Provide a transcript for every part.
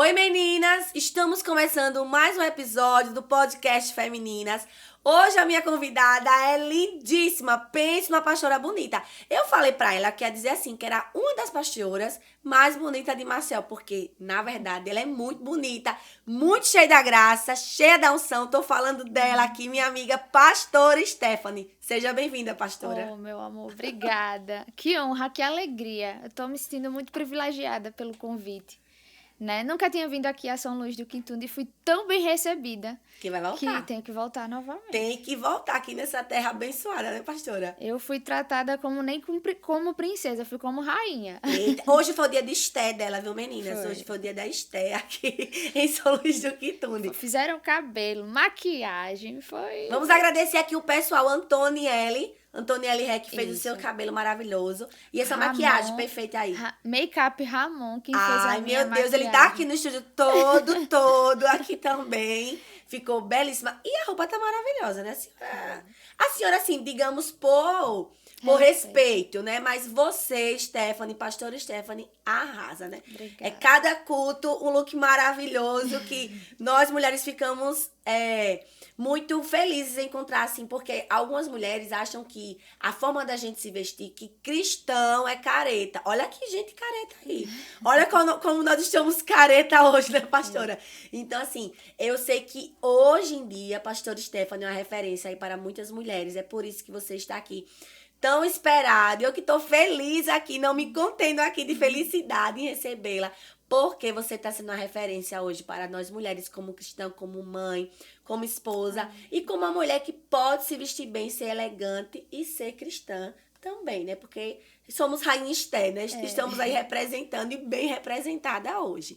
Oi meninas, estamos começando mais um episódio do podcast Femininas. Hoje a minha convidada é lindíssima, pense numa pastora bonita. Eu falei pra ela que ia dizer assim, que era uma das pastoras mais bonitas de Maceió, porque na verdade ela é muito bonita, muito cheia da graça, cheia da unção. Tô falando dela aqui, minha amiga pastora Stephanie. Seja bem-vinda, pastora. Oh, meu amor, obrigada. Que honra, que alegria. Eu tô me sentindo muito privilegiada pelo convite, né? Nunca tinha vindo aqui a São Luís do Quintunda e fui tão bem recebida Que vai que voltar. tenho que voltar novamente. Tem que voltar aqui nessa terra abençoada, né, pastora? Eu fui tratada como princesa, fui como rainha. Eita, hoje foi o dia de Esté dela, viu, meninas? Foi. Hoje foi o dia da Esté aqui em São Luís do Quitune. Fizeram cabelo, maquiagem, foi... Vamos agradecer aqui o pessoal, Antonielle Rec, que fez o seu Isso. cabelo maravilhoso. E essa Ramon, maquiagem perfeita aí. Make-up Ramon, quem fez a Ai, minha meu Deus, ele tá maquiagem. aqui no estúdio todo aqui também. Ficou belíssima. E a roupa tá maravilhosa, né, senhora? A senhora, assim, digamos, por respeito, né? Mas você, Stephanie, pastora Stephanie, arrasa, né? Obrigada. É cada culto um look maravilhoso que nós mulheres ficamos muito felizes em encontrar, assim, porque algumas mulheres acham que a forma da gente se vestir, que cristão é careta. Olha que gente careta aí. Olha como nós estamos careta hoje, né, pastora? Então, assim, eu sei que hoje em dia a pastora Stephanie é uma referência aí para muitas mulheres. É por isso que você está aqui tão esperado. Eu que tô feliz aqui, não me contendo aqui de felicidade em recebê-la, porque você está sendo uma referência hoje para nós mulheres como cristã, como mãe, como esposa e como uma mulher que pode se vestir bem, ser elegante e ser cristã também, né? Porque somos rainha Esté, né? Estamos aí representando e bem representada hoje.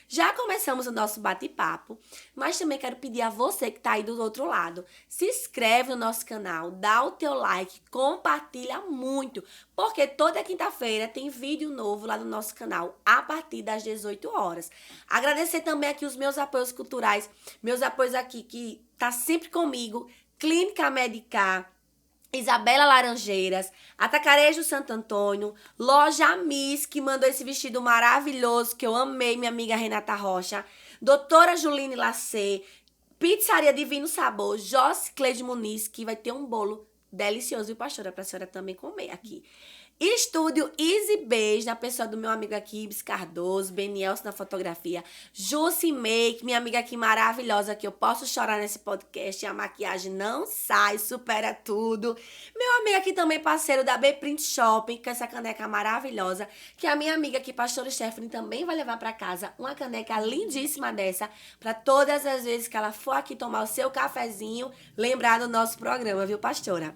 Já começamos o nosso bate-papo, mas também quero pedir a você que está aí do outro lado, se inscreve no nosso canal, dá o teu like, compartilha muito, porque toda quinta-feira tem vídeo novo lá no nosso canal, a partir das 18 horas. Agradecer também aqui os meus apoios culturais, meus apoios aqui que tá sempre comigo, Clínica Medicar, Isabela Laranjeiras, Atacarejo Santo Antônio, Loja Miss, que mandou esse vestido maravilhoso, que eu amei, minha amiga Renata Rocha, Doutora Juline Lacê, Pizzaria Divino Sabor, Josi Cleide Muniz, que vai ter um bolo delicioso, viu, pastora? Pra senhora também comer aqui. Estúdio Easy Beijo, na pessoa do meu amigo aqui, Ibis Cardoso, Benielson na fotografia, Jussi Make, minha amiga aqui maravilhosa, que eu posso chorar nesse podcast, e a maquiagem não sai, supera tudo. Meu amigo aqui também, parceiro da B-Print Shopping, com essa caneca maravilhosa, que a minha amiga aqui, pastora Stephanie, também vai levar pra casa uma caneca lindíssima dessa, pra todas as vezes que ela for aqui tomar o seu cafezinho, lembrar do nosso programa, viu, pastora?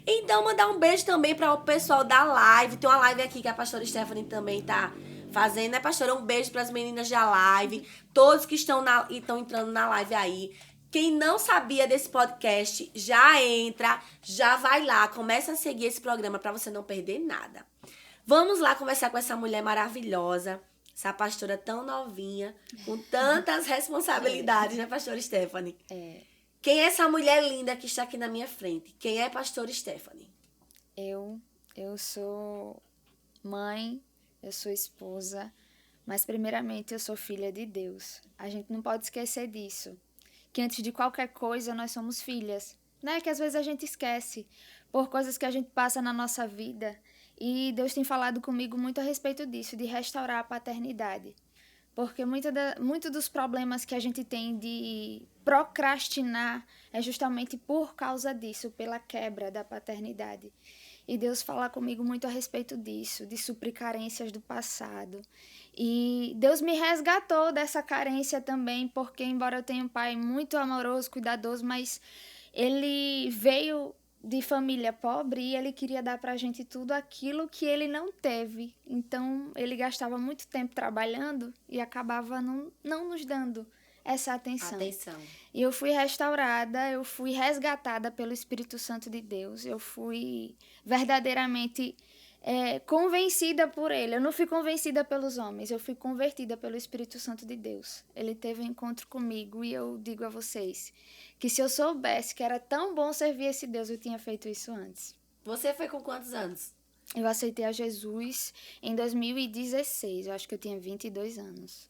Então, mandar um beijo também para o pessoal da live. Tem uma live aqui que a pastora Stephanie também tá fazendo, né, pastora? Um beijo para as meninas da live. Todos que estão entrando na live aí. Quem não sabia desse podcast, já entra, já vai lá, começa a seguir esse programa para você não perder nada. Vamos lá conversar com essa mulher maravilhosa, essa pastora tão novinha, com tantas responsabilidades, né, pastora Stephanie? Quem é essa mulher linda que está aqui na minha frente? Quem é pastora Stephanie? Eu sou mãe, eu sou esposa, mas primeiramente eu sou filha de Deus. A gente não pode esquecer disso, que antes de qualquer coisa nós somos filhas, né? Que às vezes a gente esquece por coisas que a gente passa na nossa vida. E Deus tem falado comigo muito a respeito disso, de restaurar a paternidade. Porque muito dos problemas que a gente tem de procrastinar é justamente por causa disso, pela quebra da paternidade. E Deus fala comigo muito a respeito disso, de suprir carências do passado. E Deus me resgatou dessa carência também, porque embora eu tenha um pai muito amoroso, cuidadoso, mas ele veio de família pobre e ele queria dar pra gente tudo aquilo que ele não teve. Então, ele gastava muito tempo trabalhando e acabava não nos dando essa atenção. E eu fui restaurada, eu fui resgatada pelo Espírito Santo de Deus. Eu fui verdadeiramente convencida por ele. Eu não fui convencida pelos homens, eu fui convertida pelo Espírito Santo de Deus. Ele teve um encontro comigo e eu digo a vocês que se eu soubesse que era tão bom servir esse Deus, eu tinha feito isso antes. Você foi com quantos anos? Eu aceitei a Jesus em 2016, eu acho que eu tinha 22 anos.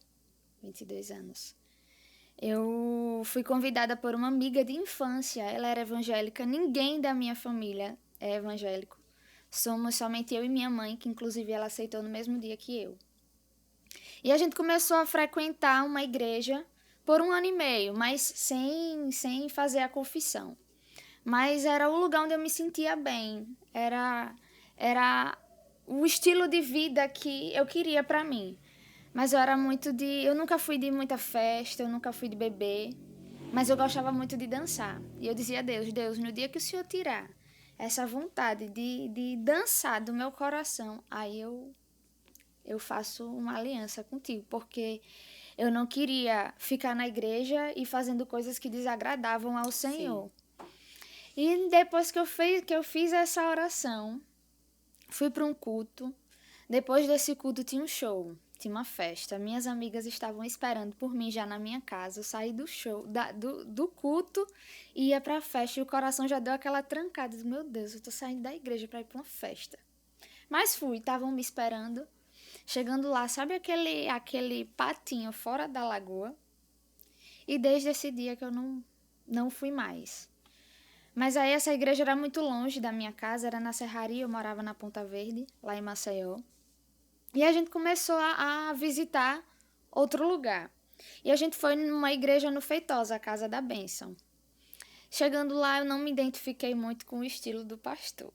22 anos. Eu fui convidada por uma amiga de infância, ela era evangélica, ninguém da minha família é evangélico. Somos somente eu e minha mãe, que inclusive ela aceitou no mesmo dia que eu. E a gente começou a frequentar uma igreja por 1 ano e meio, mas sem fazer a confissão. Mas era o lugar onde eu me sentia bem, era o estilo de vida que eu queria para mim. Mas eu nunca fui de muita festa, eu nunca fui de beber, mas eu gostava muito de dançar. E eu dizia a Deus, no dia que o Senhor tirar essa vontade de dançar do meu coração, aí eu faço uma aliança contigo, porque eu não queria ficar na igreja e fazendo coisas que desagradavam ao Senhor. Sim. E depois que eu fiz essa oração, fui para um culto. Depois desse culto tinha um show. Tinha uma festa, minhas amigas estavam esperando por mim já na minha casa. Eu saí do show, do culto, e ia pra festa, e o coração já deu aquela trancada. Meu Deus, eu tô saindo da igreja pra ir pra uma festa. Mas fui, estavam me esperando. Chegando lá, sabe aquele patinho fora da lagoa? E desde esse dia que eu não fui mais. Mas aí essa igreja era muito longe da minha casa, era na Serraria, eu morava na Ponta Verde, lá em Maceió. E a gente começou a visitar outro lugar. E a gente foi numa igreja no Feitosa, a Casa da Bênção. Chegando lá, eu não me identifiquei muito com o estilo do pastor.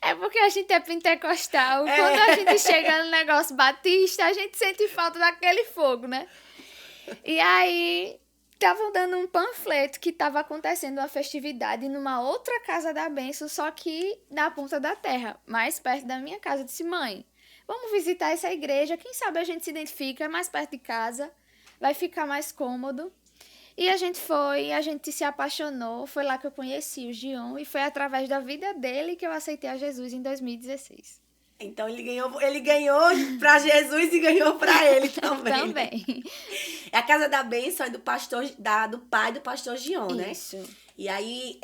É porque a gente é pentecostal. Quando a gente chega no negócio batista, a gente sente falta daquele fogo, né? E aí, estavam dando um panfleto que estava acontecendo uma festividade numa outra Casa da Bênção, só que na Ponta da Terra, mais perto da minha casa. Eu disse, mãe, vamos visitar essa igreja, quem sabe a gente se identifica, é mais perto de casa, vai ficar mais cômodo. E a gente foi, a gente se apaixonou, foi lá que eu conheci o Gion, e foi através da vida dele que eu aceitei a Jesus em 2016. Então ele ganhou para Jesus e ganhou para ele também. Também. É a Casa da Bênção, é do pai do pastor Gion, né? Isso. E aí,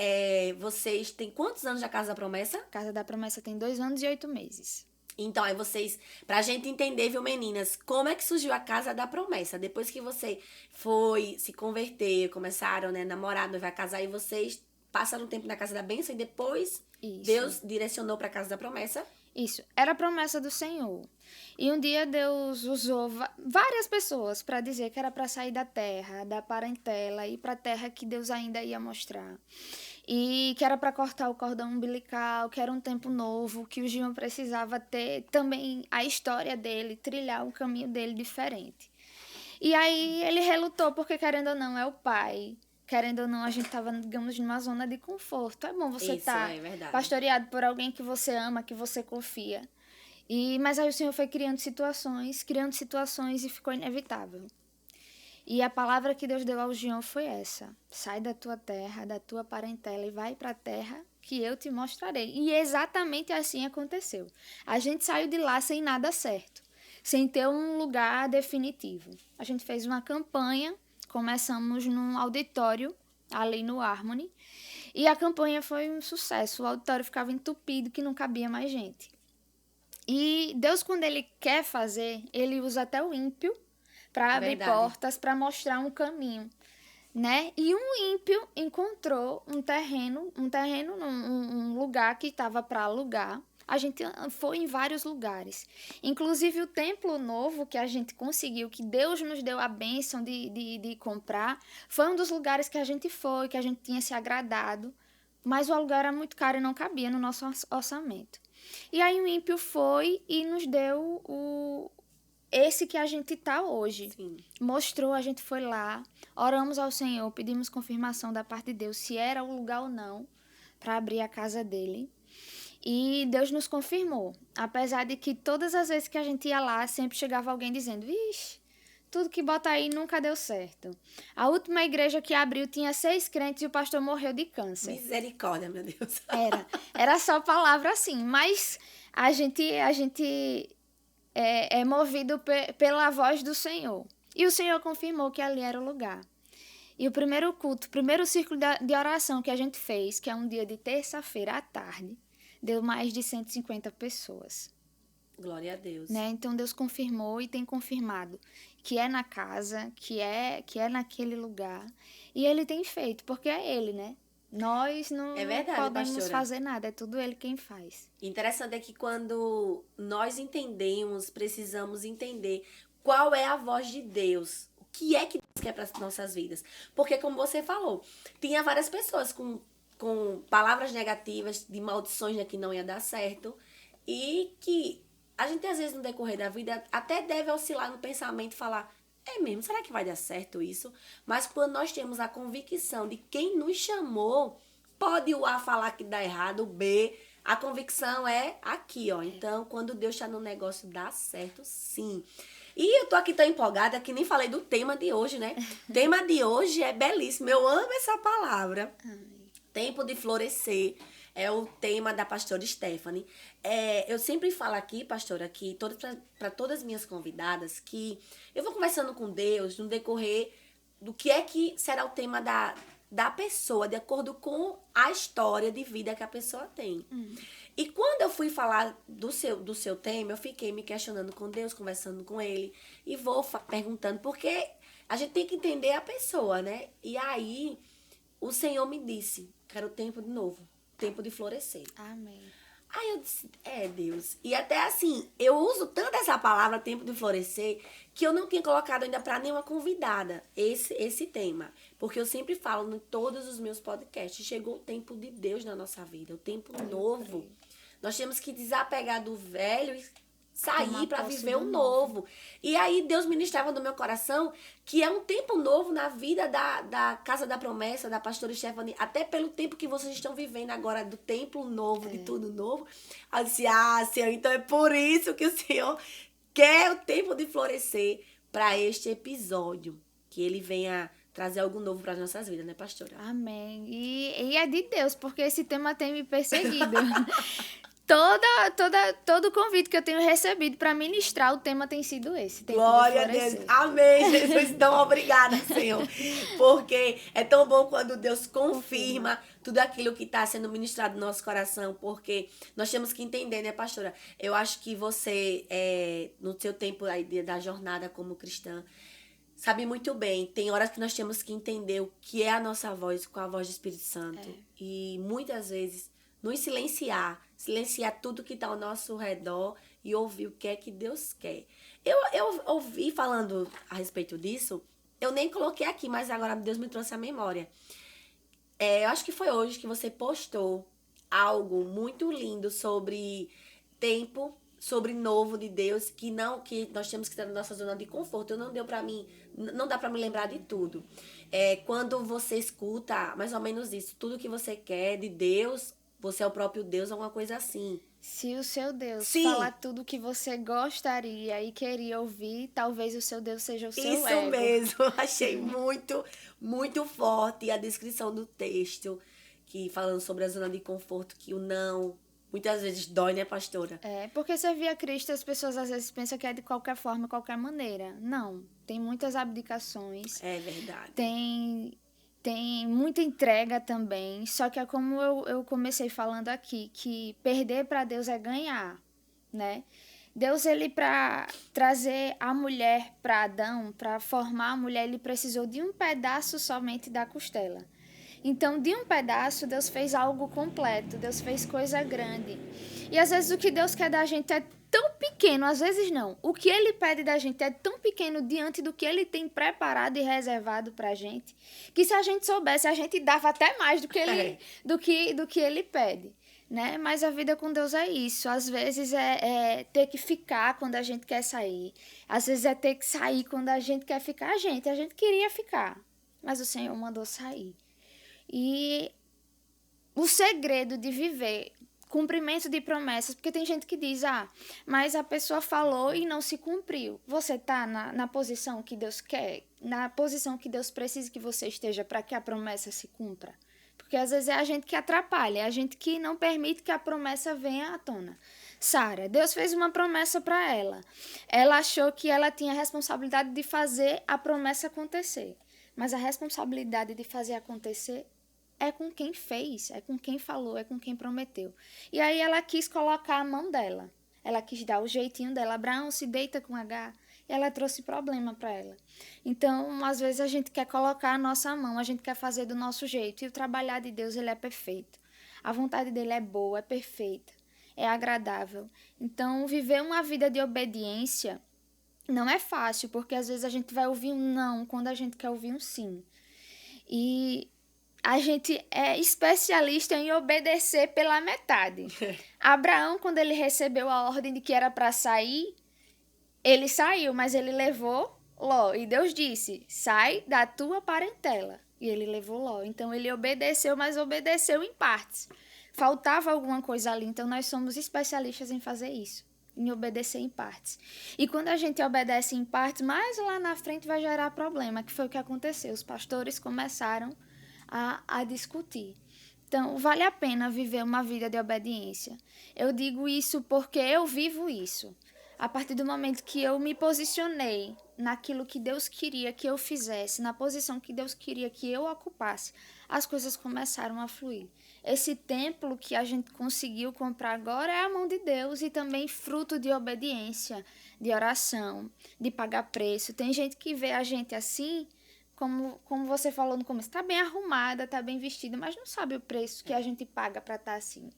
vocês têm quantos anos da Casa da Promessa? Casa da Promessa tem 2 anos e 8 meses. Então, aí vocês, pra gente entender, viu, meninas, como é que surgiu a Casa da Promessa? Depois que você foi se converter, começaram, né, namorar, vai casar, e vocês passaram um tempo na Casa da Bênção e depois Isso. Deus direcionou pra Casa da Promessa? Isso, era a promessa do Senhor. E um dia Deus usou várias pessoas para dizer que era para sair da terra, da parentela, e ir para a terra que Deus ainda ia mostrar. E que era para cortar o cordão umbilical, que era um tempo novo, que o Gion precisava ter também a história dele, trilhar o caminho dele diferente. E aí ele relutou, porque querendo ou não, é o pai. Querendo ou não, a gente estava, digamos, numa zona de conforto. É bom você estar pastoreado por alguém que você ama, que você confia. Mas aí o Senhor foi criando situações e ficou inevitável. E a palavra que Deus deu ao Gion foi essa: sai da tua terra, da tua parentela e vai para a terra que eu te mostrarei. E exatamente assim aconteceu. A gente saiu de lá sem nada certo, sem ter um lugar definitivo. A gente fez uma campanha. Começamos num auditório, ali no Harmony, e a campanha foi um sucesso. O auditório ficava entupido, que não cabia mais gente. E Deus, quando Ele quer fazer, Ele usa até o ímpio para abrir portas, para mostrar um caminho, né? E um ímpio encontrou um lugar que estava para alugar. A gente foi em vários lugares. Inclusive o Templo Novo que a gente conseguiu, que Deus nos deu a bênção de comprar, foi um dos lugares que a gente foi, que a gente tinha se agradado. Mas o aluguel era muito caro e não cabia no nosso orçamento. E aí o ímpio foi e nos deu esse que a gente está hoje. Sim. Mostrou, a gente foi lá, oramos ao Senhor, pedimos confirmação da parte de Deus se era o lugar ou não para abrir a casa dele. E Deus nos confirmou, apesar de que todas as vezes que a gente ia lá, sempre chegava alguém dizendo, vixe, tudo que bota aí nunca deu certo. A última igreja que abriu tinha 6 crentes e o pastor morreu de câncer. Misericórdia, meu Deus. Era só palavra assim, mas a gente é movido pela voz do Senhor. E o Senhor confirmou que ali era o lugar. E o primeiro culto, o primeiro círculo de oração que a gente fez, que é um dia de terça-feira à tarde, deu mais de 150 pessoas. Glória a Deus. Né? Então Deus confirmou e tem confirmado que é na casa, que é naquele lugar. E ele tem feito, porque é ele, né? Nós não, É verdade, não podemos pastora. fazer nada, é tudo ele quem faz. Interessante é que quando nós entendemos, precisamos entender qual é a voz de Deus. O que é que Deus quer para as nossas vidas. Porque, como você falou, tinha várias pessoas com palavras negativas, de maldições, né, que não ia dar certo. E que a gente, às vezes, no decorrer da vida, até deve oscilar no pensamento e falar: é mesmo, será que vai dar certo isso? Mas quando nós temos a convicção de quem nos chamou, pode o A falar que dá errado, o B, a convicção é aqui, ó. Então, quando Deus está no negócio, dá certo, sim. E eu tô aqui tão empolgada que nem falei do tema de hoje, né? O tema de hoje é belíssimo. Eu amo essa palavra. Tempo de florescer. É o tema da pastora Stephanie. Eu sempre falo aqui, pastora, que para todas as minhas convidadas, que eu vou conversando com Deus no decorrer do que é que será o tema da pessoa, de acordo com a história de vida que a pessoa tem. E quando eu fui falar do seu tema, eu fiquei me questionando com Deus, conversando com ele, e vou perguntando, porque a gente tem que entender a pessoa, né? E aí, o Senhor me disse que era o tempo de novo, tempo de florescer. Amém. Aí eu disse, Deus. E até assim, eu uso tanto essa palavra, tempo de florescer, que eu não tinha colocado ainda para nenhuma convidada esse tema. Porque eu sempre falo em todos os meus podcasts, chegou o tempo de Deus na nossa vida, o tempo novo. Nós temos que desapegar do velho e sair para viver o novo. E aí Deus ministrava no meu coração que é um tempo novo na vida da Casa da Promessa, da pastora Stephanie, até pelo tempo que vocês estão vivendo agora, do templo novo, de tudo novo. Aí eu disse, Senhor, então é por isso que o Senhor quer o tempo de florescer para este episódio, que ele venha trazer algo novo para as nossas vidas, né, pastora? Amém. E é de Deus, porque esse tema tem me perseguido. Todo convite que eu tenho recebido para ministrar, o tema tem sido esse. Glória a Deus. Amém, Jesus. Então, obrigada, Senhor. Porque é tão bom quando Deus confirma tudo aquilo que está sendo ministrado no nosso coração. Porque nós temos que entender, né, pastora? Eu acho que você, no seu tempo aí da jornada como cristã, sabe muito bem. Tem horas que nós temos que entender o que é a nossa voz com a voz do Espírito Santo. E muitas vezes nos silenciar tudo que está ao nosso redor e ouvir o que é que Deus quer. Eu ouvi falando a respeito disso, eu nem coloquei aqui, mas agora Deus me trouxe à memória. Eu acho que foi hoje que você postou algo muito lindo sobre tempo, sobre novo de Deus, que nós temos que estar na nossa zona de conforto. Não dá para me lembrar de tudo. Quando você escuta mais ou menos isso, tudo que você quer de Deus, você é o próprio Deus, alguma coisa assim. Se o seu Deus falar tudo que você gostaria e queria ouvir, talvez o seu Deus seja o seu ego. Isso mesmo. Achei muito, muito forte a descrição do texto, que falando sobre a zona de conforto, que o não muitas vezes dói, né, pastora? Porque servir a Cristo, as pessoas às vezes pensam que é de qualquer forma, qualquer maneira. Não, tem muitas abdicações. É verdade. Tem muita entrega também, só que é como eu comecei falando aqui, que perder para Deus é ganhar, né? Deus, ele para trazer a mulher para Adão, para formar a mulher, ele precisou de um pedaço somente da costela. Então, de um pedaço, Deus fez algo completo, Deus fez coisa grande. E às vezes o que Deus quer da gente é tão pequeno, às vezes não. O que ele pede da gente é tão pequeno diante do que ele tem preparado e reservado pra gente, que se a gente soubesse, a gente dava até mais do que ele pede. Né? Mas a vida com Deus é isso. Às vezes é ter que ficar quando a gente quer sair. Às vezes é ter que sair quando a gente quer ficar. A gente queria ficar, mas o Senhor mandou sair. E o segredo de viver cumprimento de promessas, porque tem gente que diz, mas a pessoa falou e não se cumpriu. Você está na posição que Deus quer, na posição que Deus precisa que você esteja para que a promessa se cumpra. Porque às vezes é a gente que atrapalha, é a gente que não permite que a promessa venha à tona. Sara, Deus fez uma promessa para ela. Ela achou que ela tinha a responsabilidade de fazer a promessa acontecer. Mas a responsabilidade de fazer acontecer é com quem fez, é com quem falou, é com quem prometeu. E aí ela quis colocar a mão dela. Ela quis dar o jeitinho dela. Abraão, se deita com H. E ela trouxe problema para ela. Então, às vezes, a gente quer colocar a nossa mão, a gente quer fazer do nosso jeito. E o trabalhar de Deus, ele é perfeito. A vontade dele é boa, é perfeita, é agradável. Então, viver uma vida de obediência não é fácil, porque às vezes a gente vai ouvir um não quando a gente quer ouvir um sim. E a gente é especialista em obedecer pela metade. Abraão, quando ele recebeu a ordem de que era para sair, ele saiu, mas ele levou Ló. E Deus disse, sai da tua parentela. E ele levou Ló. Então ele obedeceu, mas obedeceu em partes. Faltava alguma coisa ali, então nós somos especialistas em fazer isso, em obedecer em partes. E quando a gente obedece em partes, mais lá na frente vai gerar problema, que foi o que aconteceu. Os pastores começaram a discutir. Então, vale a pena viver uma vida de obediência. Eu digo isso porque eu vivo isso. A partir do momento que eu me posicionei naquilo que Deus queria que eu fizesse, na posição que Deus queria que eu ocupasse, as coisas começaram a fluir. Esse templo que a gente conseguiu comprar agora é a mão de Deus e também fruto de obediência, de oração, de pagar preço. Tem gente que vê a gente assim, como você falou no começo, tá bem arrumada, tá bem vestida, mas não sabe o preço que a gente paga para estar assim.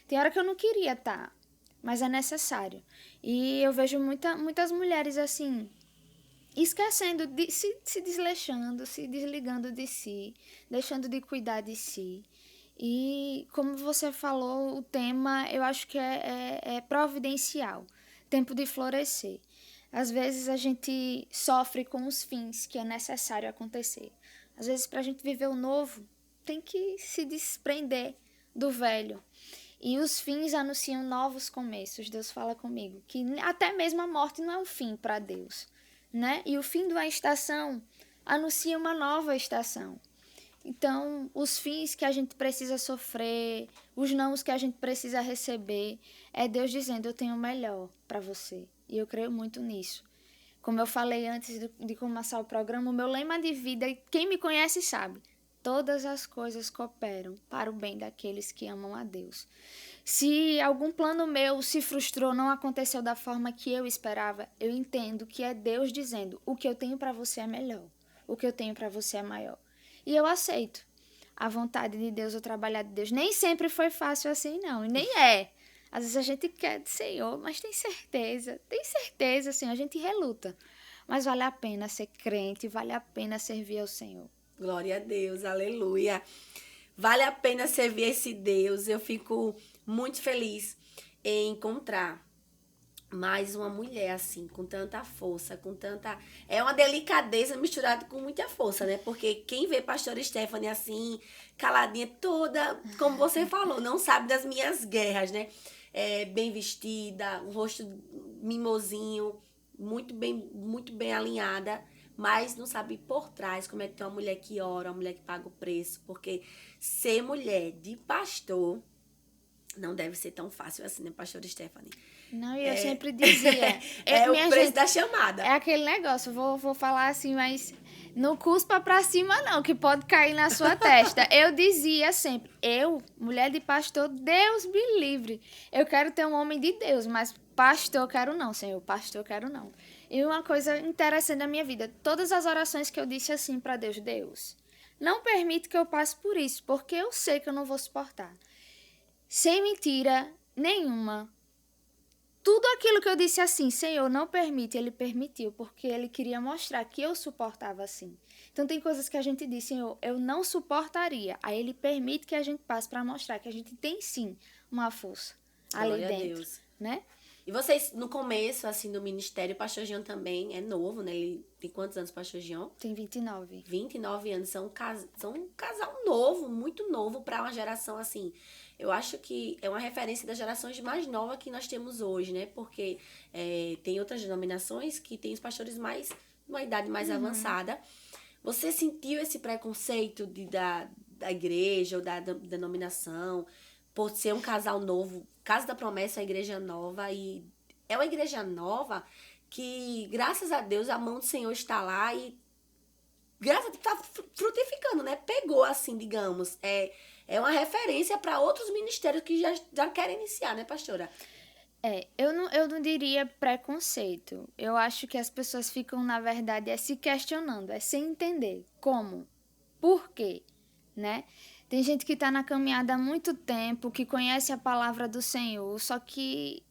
Tem hora que eu não queria estar, mas é necessário. E eu vejo muitas mulheres assim, esquecendo, se desleixando, se desligando de si, deixando de cuidar de si. E como você falou, o tema eu acho que é providencial, tempo de florescer. Às vezes a gente sofre com os fins que é necessário acontecer. Às vezes para a gente viver o novo, tem que se desprender do velho. E os fins anunciam novos começos. Deus fala comigo que até mesmo a morte não é um fim para Deus, né? E o fim de uma estação anuncia uma nova estação. Então, os fins que a gente precisa sofrer, os nãos que a gente precisa receber, é Deus dizendo, eu tenho o melhor para você. E eu creio muito nisso. Como eu falei antes de começar o programa, o meu lema de vida, quem me conhece sabe, todas as coisas cooperam para o bem daqueles que amam a Deus. Se algum plano meu se frustrou, não aconteceu da forma que eu esperava, eu entendo que é Deus dizendo, o que eu tenho para você é melhor, o que eu tenho para você é maior. E eu aceito a vontade de Deus, o trabalhar de Deus. Nem sempre foi fácil assim, não. E nem é. Às vezes a gente quer do Senhor, mas tem certeza, assim, a gente reluta. Mas vale a pena ser crente, vale a pena servir ao Senhor. Glória a Deus, aleluia. Vale a pena servir esse Deus. Eu fico muito feliz em encontrar mais uma mulher assim, com tanta força, com tanta... É uma delicadeza misturada com muita força, né? Porque quem vê pastora Stephanie assim, caladinha toda, como você falou, não sabe das minhas guerras, né? Bem vestida, o rosto mimosinho, muito bem alinhada, mas não sabe por trás como é que tem uma mulher que ora, uma mulher que paga o preço, porque ser mulher de pastor não deve ser tão fácil assim, né, pastora Stephanie? Não, e eu sempre dizia... o preço da chamada. É aquele negócio, vou falar assim, mas não cuspa pra cima não, que pode cair na sua testa. Eu dizia sempre, mulher de pastor, Deus me livre. Eu quero ter um homem de Deus, mas pastor eu quero não, Senhor, pastor eu quero não. E uma coisa interessante na minha vida, todas as orações que eu disse assim pra Deus, Deus, não permite que eu passe por isso, porque eu sei que eu não vou suportar. Sem mentira nenhuma. Tudo aquilo que eu disse assim, Senhor, não permite, Ele permitiu, porque Ele queria mostrar que eu suportava assim. Então tem coisas que a gente diz, Senhor, eu não suportaria. Aí Ele permite que a gente passe para mostrar que a gente tem sim uma força ali dentro. Glória a Deus. Né? E vocês, no começo, assim, do ministério, o pastor Jean também é novo, né? Ele tem quantos anos, pastor Jean? Tem 29. 29 anos. São um casal novo, muito novo para uma geração, assim... Eu acho que é uma referência das gerações mais novas que nós temos hoje, né? Porque tem outras denominações que tem os pastores mais, uma idade mais avançada. Você sentiu esse preconceito da igreja ou da denominação por ser um casal novo? Casa da Promessa é uma igreja nova e é uma igreja nova que, graças a Deus, a mão do Senhor está lá e graças a Deus está frutificando, né? Pegou, assim, digamos, é uma referência para outros ministérios que já querem iniciar, né, pastora? Eu não diria preconceito. Eu acho que as pessoas ficam, na verdade, se questionando, sem entender como, por quê, né? Tem gente que está na caminhada há muito tempo, que conhece a palavra do Senhor, só que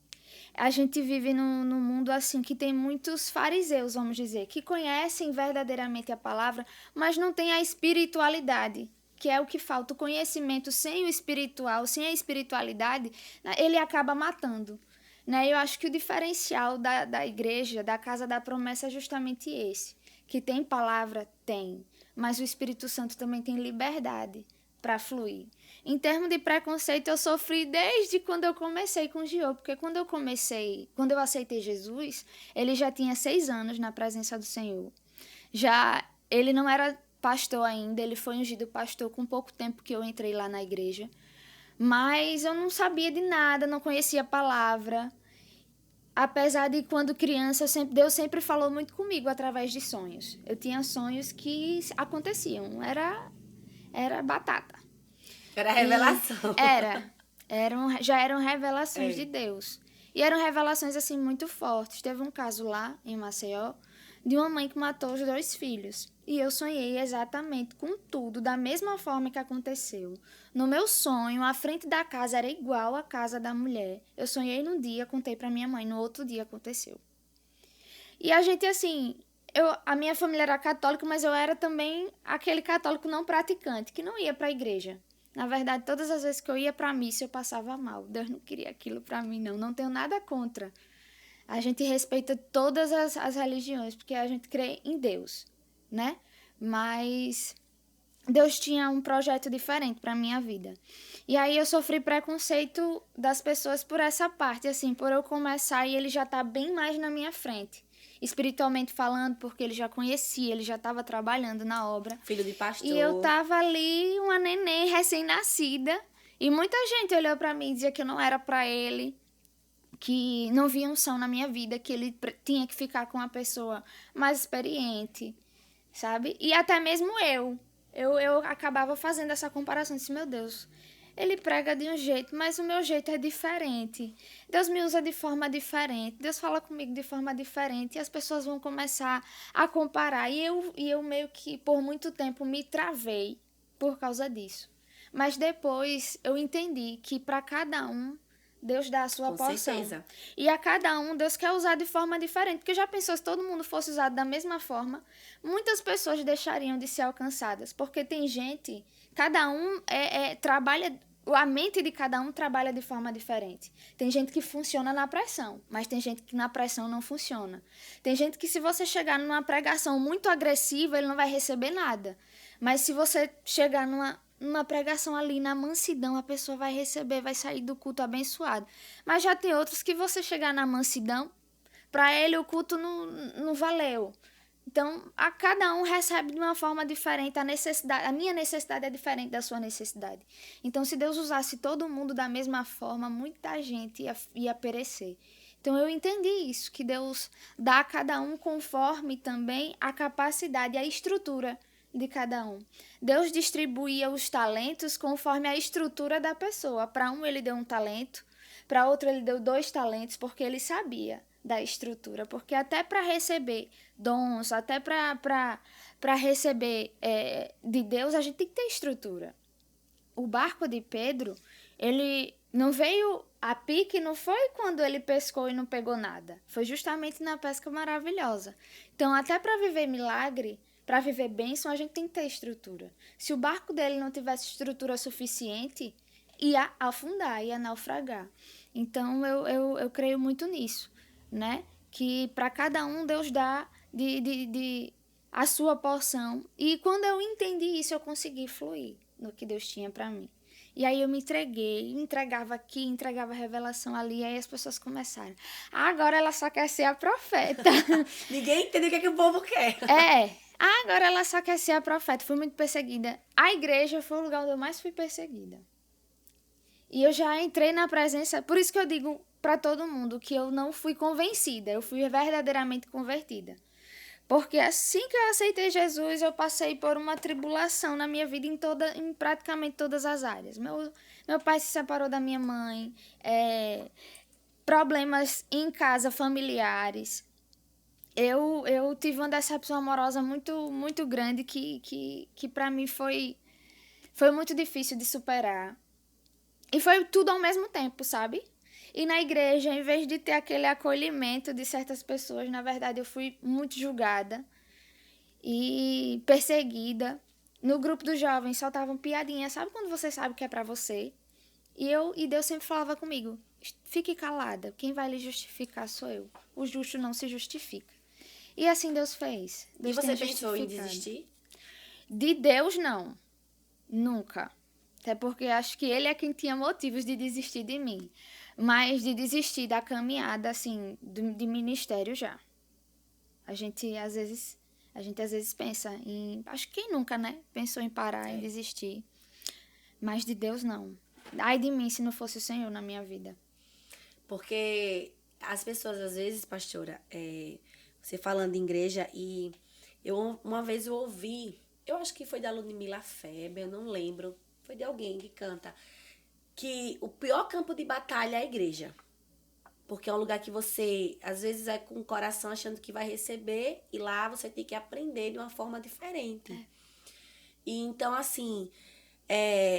a gente vive num mundo assim que tem muitos fariseus, vamos dizer, que conhecem verdadeiramente a palavra, mas não tem a espiritualidade, que é o que falta. O conhecimento sem o espiritual, sem a espiritualidade, né, ele acaba matando. Né? Eu acho que o diferencial da igreja, da Casa da Promessa, é justamente esse. Que tem palavra, tem, mas o Espírito Santo também tem liberdade para fluir. Em termos de preconceito, eu sofri desde quando eu comecei com o Gio, porque quando eu aceitei Jesus, ele já tinha 6 anos na presença do Senhor. Ele não era pastor ainda, ele foi ungido pastor com pouco tempo que eu entrei lá na igreja. Mas eu não sabia de nada, não conhecia a palavra. Apesar de quando criança, Deus sempre falou muito comigo através de sonhos. Eu tinha sonhos que aconteciam, era batata. Era revelação. Já eram revelações de Deus. E eram revelações assim muito fortes. Teve um caso lá em Maceió de uma mãe que matou os 2 filhos. E eu sonhei exatamente com tudo, da mesma forma que aconteceu. No meu sonho, a frente da casa era igual à casa da mulher. Eu sonhei num dia, contei pra minha mãe, no outro dia aconteceu. E a gente, assim, a minha família era católica, mas eu era também aquele católico não praticante, que não ia pra igreja. Na verdade, todas as vezes que eu ia pra missa, eu passava mal. Deus não queria aquilo pra mim, não. Não tenho nada contra. A gente respeita todas as religiões, porque a gente crê em Deus, né? Mas Deus tinha um projeto diferente para minha vida. E aí eu sofri preconceito das pessoas por essa parte, assim, por eu começar e ele já tá bem mais na minha frente. Espiritualmente falando, porque ele já conhecia, ele já estava trabalhando na obra. Filho de pastor. E eu tava ali, uma neném recém-nascida, e muita gente olhou para mim e dizia que eu não era para ele, que não via unção na minha vida, que ele tinha que ficar com uma pessoa mais experiente, sabe? E até mesmo eu acabava fazendo essa comparação, disse, meu Deus, ele prega de um jeito, mas o meu jeito é diferente. Deus me usa de forma diferente, Deus fala comigo de forma diferente, e as pessoas vão começar a comparar. E eu meio que, por muito tempo, me travei por causa disso. Mas depois eu entendi que para cada um, Deus dá a sua porção. Certeza. E a cada um, Deus quer usar de forma diferente. Porque já pensou, se todo mundo fosse usado da mesma forma, muitas pessoas deixariam de ser alcançadas. Porque tem gente, cada um trabalha, a mente de cada um trabalha de forma diferente. Tem gente que funciona na pressão, mas tem gente que na pressão não funciona. Tem gente que se você chegar numa pregação muito agressiva, ele não vai receber nada. Mas se você chegar numa pregação ali, na mansidão, a pessoa vai receber, vai sair do culto abençoado. Mas já tem outros que você chegar na mansidão, para ele o culto não valeu. Então, a cada um recebe de uma forma diferente, a minha necessidade é diferente da sua necessidade. Então, se Deus usasse todo mundo da mesma forma, muita gente ia perecer. Então, eu entendi isso, que Deus dá a cada um conforme também a capacidade, a estrutura de cada um. Deus distribuía os talentos conforme a estrutura da pessoa. Para um ele deu um talento, para outro ele deu 2 talentos, porque ele sabia da estrutura. Porque até para receber dons, até para receber de Deus, a gente tem que ter estrutura. O barco de Pedro, ele não veio a pique, não foi quando ele pescou e não pegou nada. Foi justamente na pesca maravilhosa. Então, até para viver milagre, para viver bênção, a gente tem que ter estrutura. Se o barco dele não tivesse estrutura suficiente, ia afundar, ia naufragar. Então, eu creio muito nisso, né? Que para cada um Deus dá a sua porção. E quando eu entendi isso, eu consegui fluir no que Deus tinha para mim. E aí eu me entreguei, entregava aqui, entregava revelação ali, aí as pessoas começaram. Agora ela só quer ser a profeta. Ninguém entende o que o povo quer. Agora ela só quer ser a profeta. Fui muito perseguida. A igreja foi o lugar onde eu mais fui perseguida. E eu já entrei na presença... Por isso que eu digo para todo mundo que eu não fui convencida. Eu fui verdadeiramente convertida. Porque assim que eu aceitei Jesus, eu passei por uma tribulação na minha vida em praticamente todas as áreas. Meu pai se separou da minha mãe. problemas em casa, familiares. Eu tive uma decepção amorosa muito grande que para mim foi muito difícil de superar. E foi tudo ao mesmo tempo, sabe? E na igreja, em vez de ter aquele acolhimento de certas pessoas, na verdade eu fui muito julgada e perseguida. No grupo dos jovens soltavam piadinhas, sabe quando você sabe que é pra você? E Deus sempre falava comigo, fique calada, quem vai lhe justificar sou eu. O justo não se justifica. E assim Deus fez. E Deus você tem pensou em justificado. desistir? De Deus, não. Nunca. Até porque acho que Ele é quem tinha motivos de desistir de mim. Mas de desistir da caminhada, assim, de ministério já. A gente às vezes pensa em... Acho que quem nunca, né? Pensou em parar, em desistir. Mas de Deus, não. Ai de mim se não fosse o Senhor na minha vida. Porque as pessoas, às vezes, pastora, você falando em igreja, e uma vez eu ouvi, eu acho que foi da Ludmila Feber, eu não lembro, foi de alguém que canta, que o pior campo de batalha é a igreja. Porque é um lugar que você, às vezes, é com o coração achando que vai receber, e lá você tem que aprender de uma forma diferente. E então, assim,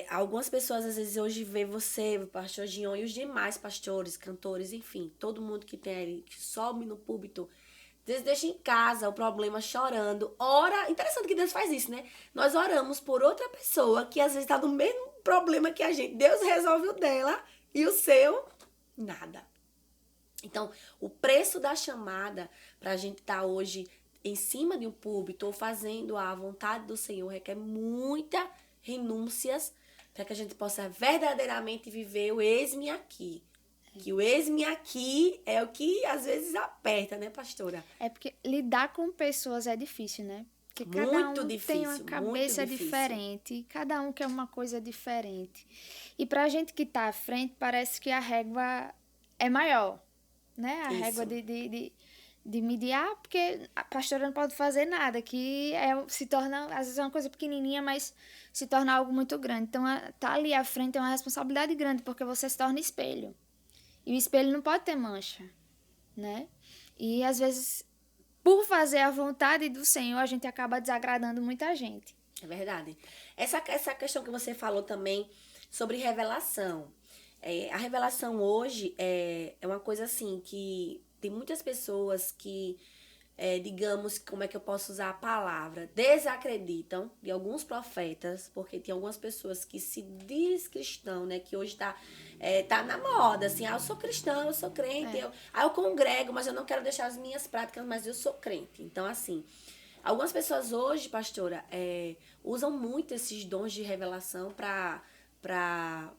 algumas pessoas, às vezes, hoje vê você, o pastor Gion, e os demais pastores, cantores, enfim, todo mundo que tem ali, que sobe no púlpito, Deus deixa em casa o problema chorando. Ora, interessante que Deus faz isso, né? Nós oramos por outra pessoa que às vezes está no mesmo problema que a gente. Deus resolve o dela e o seu, nada. Então, o preço da chamada para a gente estar hoje em cima de um púlpito ou fazendo a vontade do Senhor requer muitas renúncias para que a gente possa verdadeiramente viver o eis-me aqui. Que o eis-me aqui é o que às vezes aperta, né, pastora? É porque lidar com pessoas é difícil, né? Porque cada Muito um difícil, tem uma cabeça muito difícil. diferente, cada um quer uma coisa diferente. E pra gente que tá à frente, parece que a régua é maior, né? A Isso. régua de medir, porque a pastora não pode fazer nada, que se torna, às vezes é uma coisa pequenininha, mas se torna algo muito grande. Então, tá ali à frente é uma responsabilidade grande, porque você se torna espelho. E o espelho não pode ter mancha, né? E, às vezes, por fazer a vontade do Senhor, a gente acaba desagradando muita gente. É verdade. Essa questão que você falou também sobre revelação. A revelação hoje é uma coisa assim que tem muitas pessoas que, digamos, como é que eu posso usar a palavra? Desacreditam de alguns profetas, porque tem algumas pessoas que se diz cristão, né? Que hoje tá na moda, assim, eu sou cristão, eu sou crente, eu congrego, mas eu não quero deixar as minhas práticas, mas eu sou crente. Então, assim, algumas pessoas hoje, pastora, usam muito esses dons de revelação pra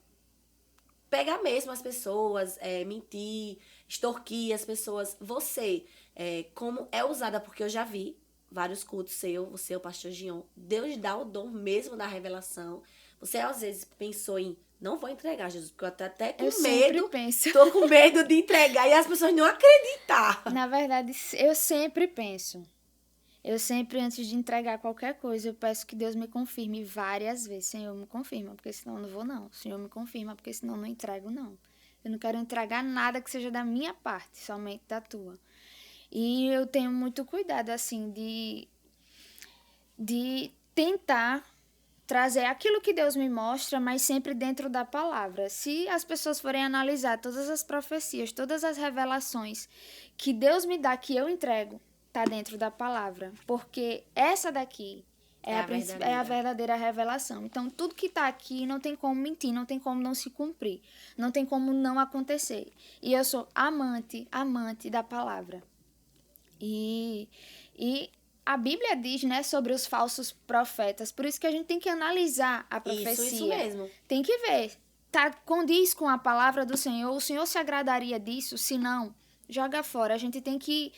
pegar mesmo as pessoas, mentir, extorquir as pessoas. Você, como é usada, porque eu já vi vários cultos você, o pastor Gion, Deus dá o dom mesmo da revelação. Você, às vezes, pensou em, não vou entregar, Jesus, porque eu tô até com medo. Tô com medo de entregar e as pessoas não acreditar. Na verdade, eu sempre penso. Eu sempre, antes de entregar qualquer coisa, eu peço que Deus me confirme várias vezes. Senhor, me confirma, porque senão eu não vou, não. Senhor, me confirma, porque senão eu não entrego, não. Eu não quero entregar nada que seja da minha parte, somente da tua. E eu tenho muito cuidado, assim, de tentar trazer aquilo que Deus me mostra, mas sempre dentro da palavra. Se as pessoas forem analisar todas as profecias, todas as revelações que Deus me dá, que eu entrego, tá dentro da palavra. Porque essa daqui é a verdadeira revelação. Então, tudo que tá aqui não tem como mentir, não tem como não se cumprir, não tem como não acontecer. E eu sou amante da palavra. E a Bíblia diz, né, sobre os falsos profetas. Por isso que a gente tem que analisar a profecia. Isso mesmo. Tem que ver. Condiz com a palavra do Senhor? O Senhor se agradaria disso? Se não, joga fora. A gente tem que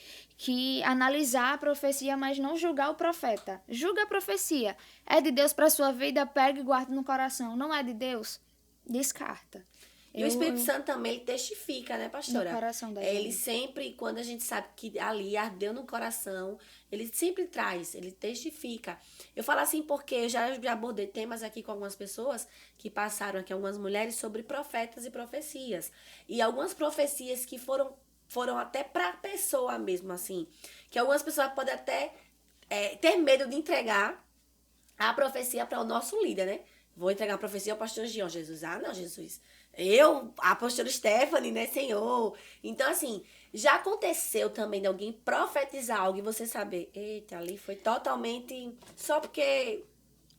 analisar a profecia, mas não julgar o profeta. Julga a profecia. É de Deus para sua vida? Pega e guarda no coração. Não é de Deus? Descarta. E o Espírito Santo também, ele testifica, né, pastora? No coração da Ele gente. sempre, quando a gente sabe que ali ardeu no coração, ele sempre traz, ele testifica. Eu falo assim porque eu já abordei temas aqui com algumas pessoas que passaram aqui, algumas mulheres, sobre profetas e profecias. E algumas profecias que foram até pra pessoa mesmo, assim. Que algumas pessoas podem até ter medo de entregar a profecia para o nosso líder, né? Vou entregar a profecia ao pastor Gion. Jesus, não, Jesus. A pastora Stephanie, né, Senhor? Então, assim, já aconteceu também de alguém profetizar algo e você saber, eita, ali foi totalmente só porque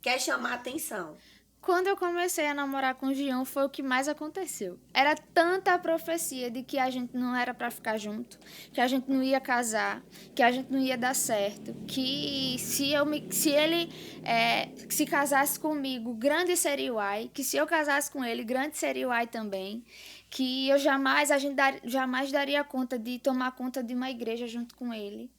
quer chamar atenção. Quando eu comecei a namorar com o Gion, foi o que mais aconteceu. Era tanta profecia de que a gente não era pra ficar junto, que a gente não ia casar, que a gente não ia dar certo, que se ele se casasse comigo, grande seria o ai, que se eu casasse com ele, grande seria o ai também, que jamais daria conta de tomar conta de uma igreja junto com ele.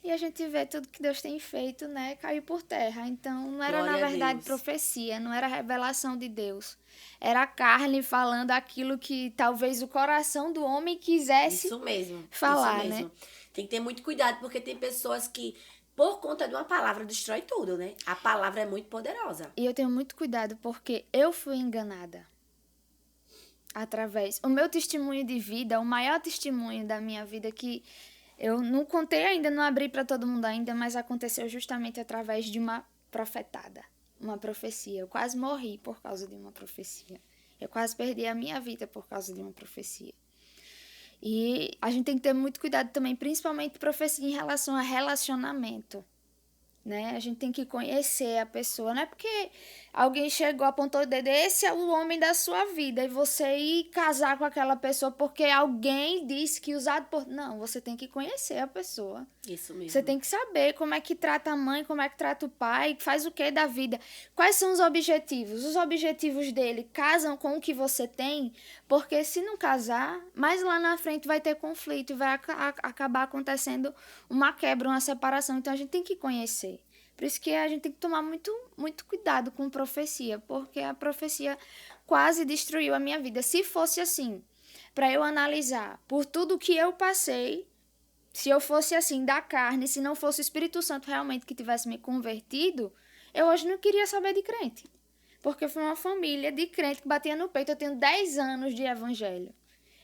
E a gente vê tudo que Deus tem feito, né, cair por terra. Então, não era, Glória na a verdade, Deus. profecia, não era revelação de Deus. Era a carne falando aquilo que talvez o coração do homem quisesse Isso mesmo, falar, isso mesmo. né? Tem que ter muito cuidado, porque tem pessoas que, por conta de uma palavra, destrói tudo, né? A palavra é muito poderosa. E eu tenho muito cuidado porque eu fui enganada. O meu testemunho de vida, o maior testemunho da minha vida que eu não contei ainda, não abri para todo mundo ainda, mas aconteceu justamente através de uma profetada, uma profecia. Eu quase morri por causa de uma profecia. Eu quase perdi a minha vida por causa de uma profecia. E a gente tem que ter muito cuidado também, principalmente profecia em relação a relacionamento, né? A gente tem que conhecer a pessoa. Não é porque alguém chegou, apontou o dedo, esse é o homem da sua vida, e você ir casar com aquela pessoa porque alguém disse que usado por... Não, você tem que conhecer a pessoa. Isso mesmo. Você tem que saber como é que trata a mãe, como é que trata o pai, faz o que da vida. Quais são os objetivos? Os objetivos dele casam com o que você tem, porque se não casar, mais lá na frente vai ter conflito e vai acabar acontecendo uma quebra, uma separação. Então a gente tem que conhecer. Por isso que a gente tem que tomar muito, muito cuidado com profecia, porque a profecia quase destruiu a minha vida. Se fosse assim, para eu analisar por tudo que eu passei, se eu fosse assim, da carne, se não fosse o Espírito Santo realmente que tivesse me convertido, eu hoje não queria saber de crente. Porque foi uma família de crente que batia no peito. Eu tenho 10 anos de evangelho.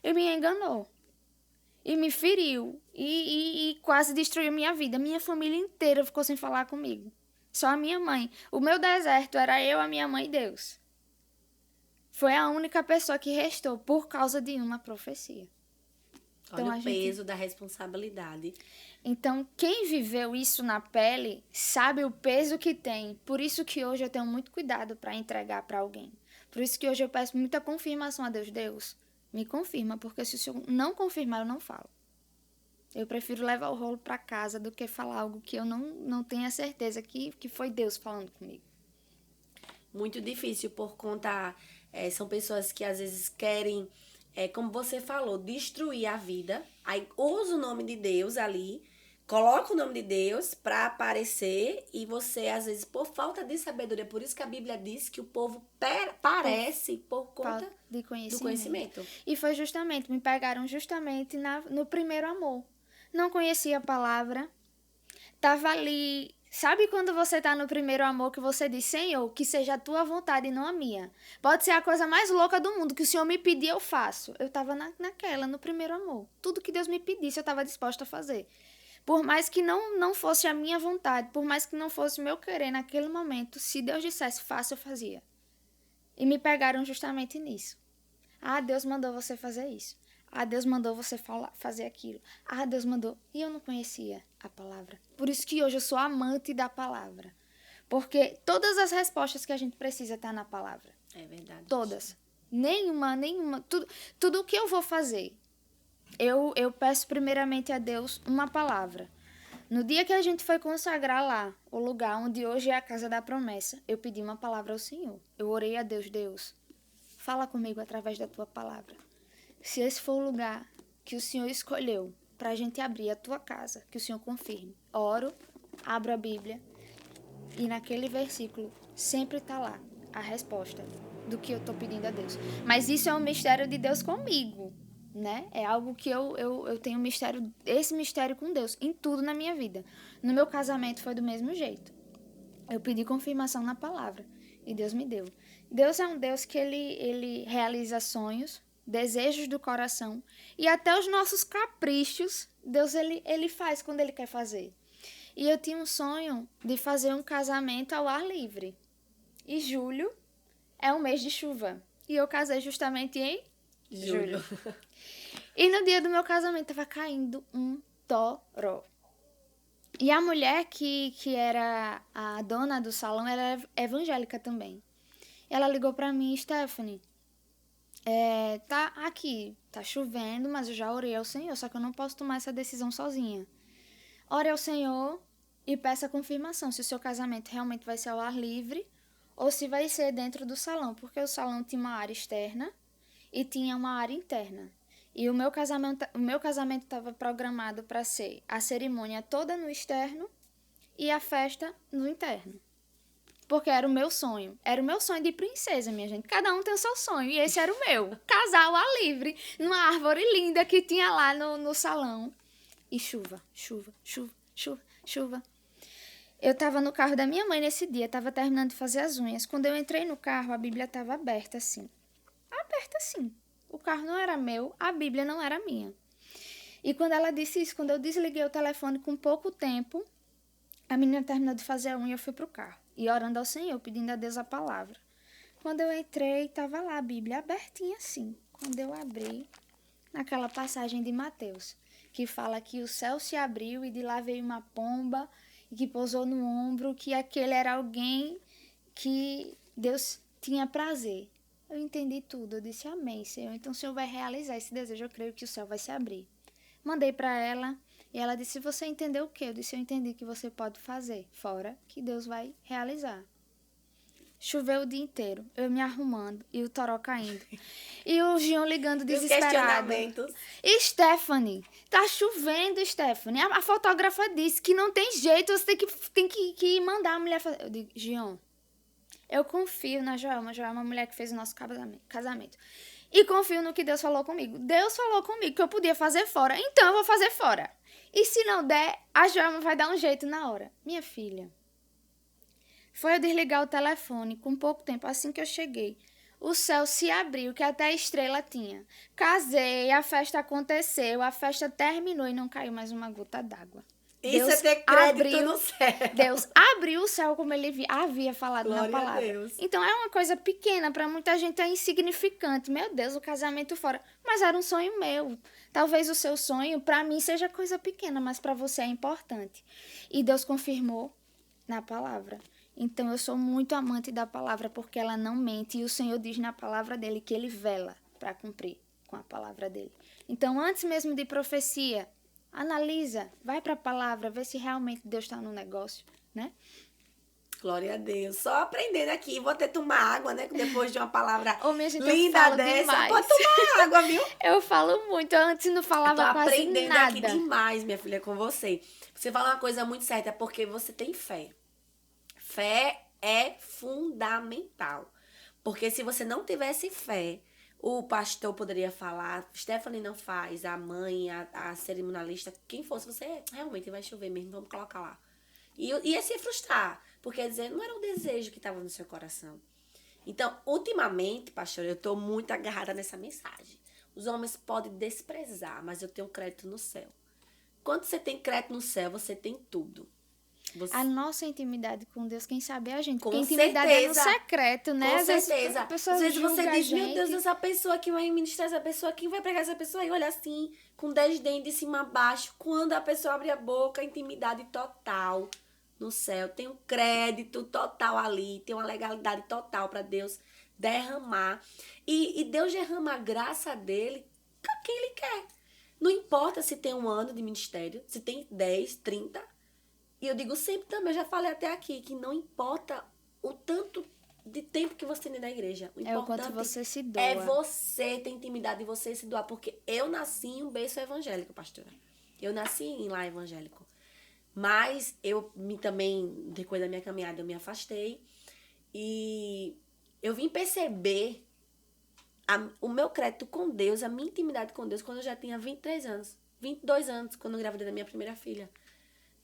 E me enganou. E me feriu. E quase destruiu minha vida. Minha família inteira ficou sem falar comigo. Só a minha mãe. O meu deserto era eu, a minha mãe e Deus. Foi a única pessoa que restou por causa de uma profecia. Olha o peso da responsabilidade. Então, quem viveu isso na pele sabe o peso que tem. Por isso que hoje eu tenho muito cuidado para entregar para alguém. Por isso que hoje eu peço muita confirmação a Deus. Deus, me confirma, porque se o Senhor não confirmar, eu não falo. Eu prefiro levar o rolo para casa do que falar algo que eu não tenha certeza que foi Deus falando comigo. Muito difícil por conta... são pessoas que às vezes querem... como você falou, destruir a vida, aí usa o nome de Deus ali, coloca o nome de Deus para aparecer e você, às vezes, por falta de sabedoria, por isso que a Bíblia diz que o povo parece por conta do conhecimento. E foi justamente, me pegaram justamente no primeiro amor. Não conhecia a palavra, tava ali... Sabe quando você tá no primeiro amor que você diz, Senhor, que seja a tua vontade e não a minha? Pode ser a coisa mais louca do mundo, que o Senhor me pedir, eu faço. Eu tava no primeiro amor. Tudo que Deus me pedisse, eu tava disposta a fazer. Por mais que não fosse a minha vontade, por mais que não fosse o meu querer naquele momento, se Deus dissesse, faça, eu fazia. E me pegaram justamente nisso. Ah, Deus mandou você fazer isso. Ah, Deus mandou você fazer aquilo. Ah, Deus mandou. E eu não conhecia a palavra. Por isso que hoje eu sou amante da palavra. Porque todas as respostas que a gente precisa estão na palavra. É verdade. Todas. Nenhuma. Tudo o que eu vou fazer, eu peço primeiramente a Deus uma palavra. No dia que a gente foi consagrar lá, o lugar onde hoje é a Casa da Promessa, eu pedi uma palavra ao Senhor. Eu orei a Deus, Deus, fala comigo através da tua palavra. Se esse for o lugar que o Senhor escolheu para a gente abrir a tua casa, que o Senhor confirme. Oro, abro a Bíblia e naquele versículo sempre está lá a resposta do que eu tô pedindo a Deus. Mas isso é um mistério de Deus comigo, né? É algo que eu tenho esse mistério com Deus em tudo na minha vida. No meu casamento foi do mesmo jeito. Eu pedi confirmação na palavra e Deus me deu. Deus é um Deus que ele realiza sonhos, desejos do coração e até os nossos caprichos, Deus ele faz quando ele quer fazer. E eu tinha um sonho de fazer um casamento ao ar livre. E julho é um mês de chuva. E eu casei justamente em julho. E no dia do meu casamento estava caindo um toró. E a mulher que era a dona do salão, ela era evangélica também. Ela ligou pra mim: Stephanie, tá aqui, tá chovendo, mas eu já orei ao Senhor, só que eu não posso tomar essa decisão sozinha. Ore ao Senhor e peça confirmação se o seu casamento realmente vai ser ao ar livre ou se vai ser dentro do salão, porque o salão tinha uma área externa e tinha uma área interna. E o meu casamento estava programado para ser a cerimônia toda no externo e a festa no interno. Porque era o meu sonho. Era o meu sonho de princesa, minha gente. Cada um tem o seu sonho. E esse era o meu. Casar ao ar livre, numa árvore linda que tinha lá no salão. E chuva, chuva, chuva, chuva, chuva. Eu estava no carro da minha mãe nesse dia. Estava terminando de fazer as unhas. Quando eu entrei no carro, a Bíblia estava aberta assim. Aberta assim. O carro não era meu, a Bíblia não era minha. E quando ela disse isso, quando eu desliguei o telefone com pouco tempo, a menina terminou de fazer a unha e eu fui pro carro. E orando ao Senhor, pedindo a Deus a palavra. Quando eu entrei, estava lá a Bíblia abertinha assim. Quando eu abri, naquela passagem de Mateus, que fala que o céu se abriu e de lá veio uma pomba e que pousou no ombro, que aquele era alguém que Deus tinha prazer. Eu entendi tudo, eu disse amém, Senhor, então o Senhor vai realizar esse desejo, eu creio que o céu vai se abrir. Mandei para ela e ela disse: você entendeu o quê? Eu disse: eu entendi que você pode fazer, fora que Deus vai realizar. Choveu o dia inteiro, eu me arrumando e o toró caindo. E o Gion ligando desesperado. Stephanie, tá chovendo, Stephanie. A fotógrafa disse que não tem jeito, você tem que mandar a mulher fazer. Eu digo: Gion, eu confio na Joelma. Joelma é uma mulher que fez o nosso casamento. E confio no que Deus falou comigo. Deus falou comigo que eu podia fazer fora, então eu vou fazer fora. E se não der, a Joelma vai dar um jeito na hora. Minha filha, foi eu desligar o telefone com pouco tempo, assim que eu cheguei. O céu se abriu, que até a estrela tinha. Casei, a festa aconteceu, a festa terminou e não caiu mais uma gota d'água. Isso é ter crédito no céu. Deus abriu o céu como ele havia falado Glória na palavra. A Deus. Então é uma coisa pequena, para muita gente é insignificante. Meu Deus, o casamento fora. Mas era um sonho meu. Talvez o seu sonho, para mim, seja coisa pequena, mas para você é importante. E Deus confirmou na palavra. Então eu sou muito amante da palavra, porque ela não mente. E o Senhor diz na palavra dele que ele vela para cumprir com a palavra dele. Então, antes mesmo de profecia, analisa, vai para a palavra, vê se realmente Deus está no negócio, né? Glória a Deus. Só aprendendo aqui. Vou até tomar água, né? Depois de uma palavra minha gente, linda dessa. Demais. Pode tomar água, viu? Eu falo muito. Antes não falava quase nada. Tô aprendendo aqui demais, minha filha, com você. Você fala uma coisa muito certa, porque você tem fé. Fé é fundamental. Porque se você não tivesse fé, o pastor poderia falar: Stephanie não faz, a mãe, a cerimonialista, quem fosse, você realmente vai chover mesmo, vamos colocar lá. E ia se frustrar, porque dizer, não era um desejo que estava no seu coração. Então, ultimamente, pastor, eu estou muito agarrada nessa mensagem. Os homens podem desprezar, mas eu tenho crédito no céu. Quando você tem crédito no céu, você tem tudo. A nossa intimidade com Deus, quem sabe é a gente. Com porque intimidade certeza. É no secreto, né? Com certeza. Às vezes você diz, meu Deus, essa pessoa que vai ministrar essa pessoa, quem vai pregar essa pessoa? E olha assim, com desdém de cima a baixo. Quando a pessoa abre a boca, intimidade total no céu. Tem um crédito total ali, tem uma legalidade total para Deus derramar. E Deus derrama a graça dele a quem ele quer. Não importa se tem um ano de ministério, se tem 10, 30. E eu digo sempre também, eu já falei até aqui, que não importa o tanto de tempo que você tem na igreja. O importante é o quanto você se doa. É você ter intimidade e você se doar. Porque eu nasci em um berço evangélico, pastora. Eu nasci em lar evangélico. Mas eu também, depois da minha caminhada, eu me afastei. E Eu vim perceber o meu crédito com Deus, a minha intimidade com Deus, quando eu já tinha 23 anos. 22 anos, quando eu engravidei da minha primeira filha.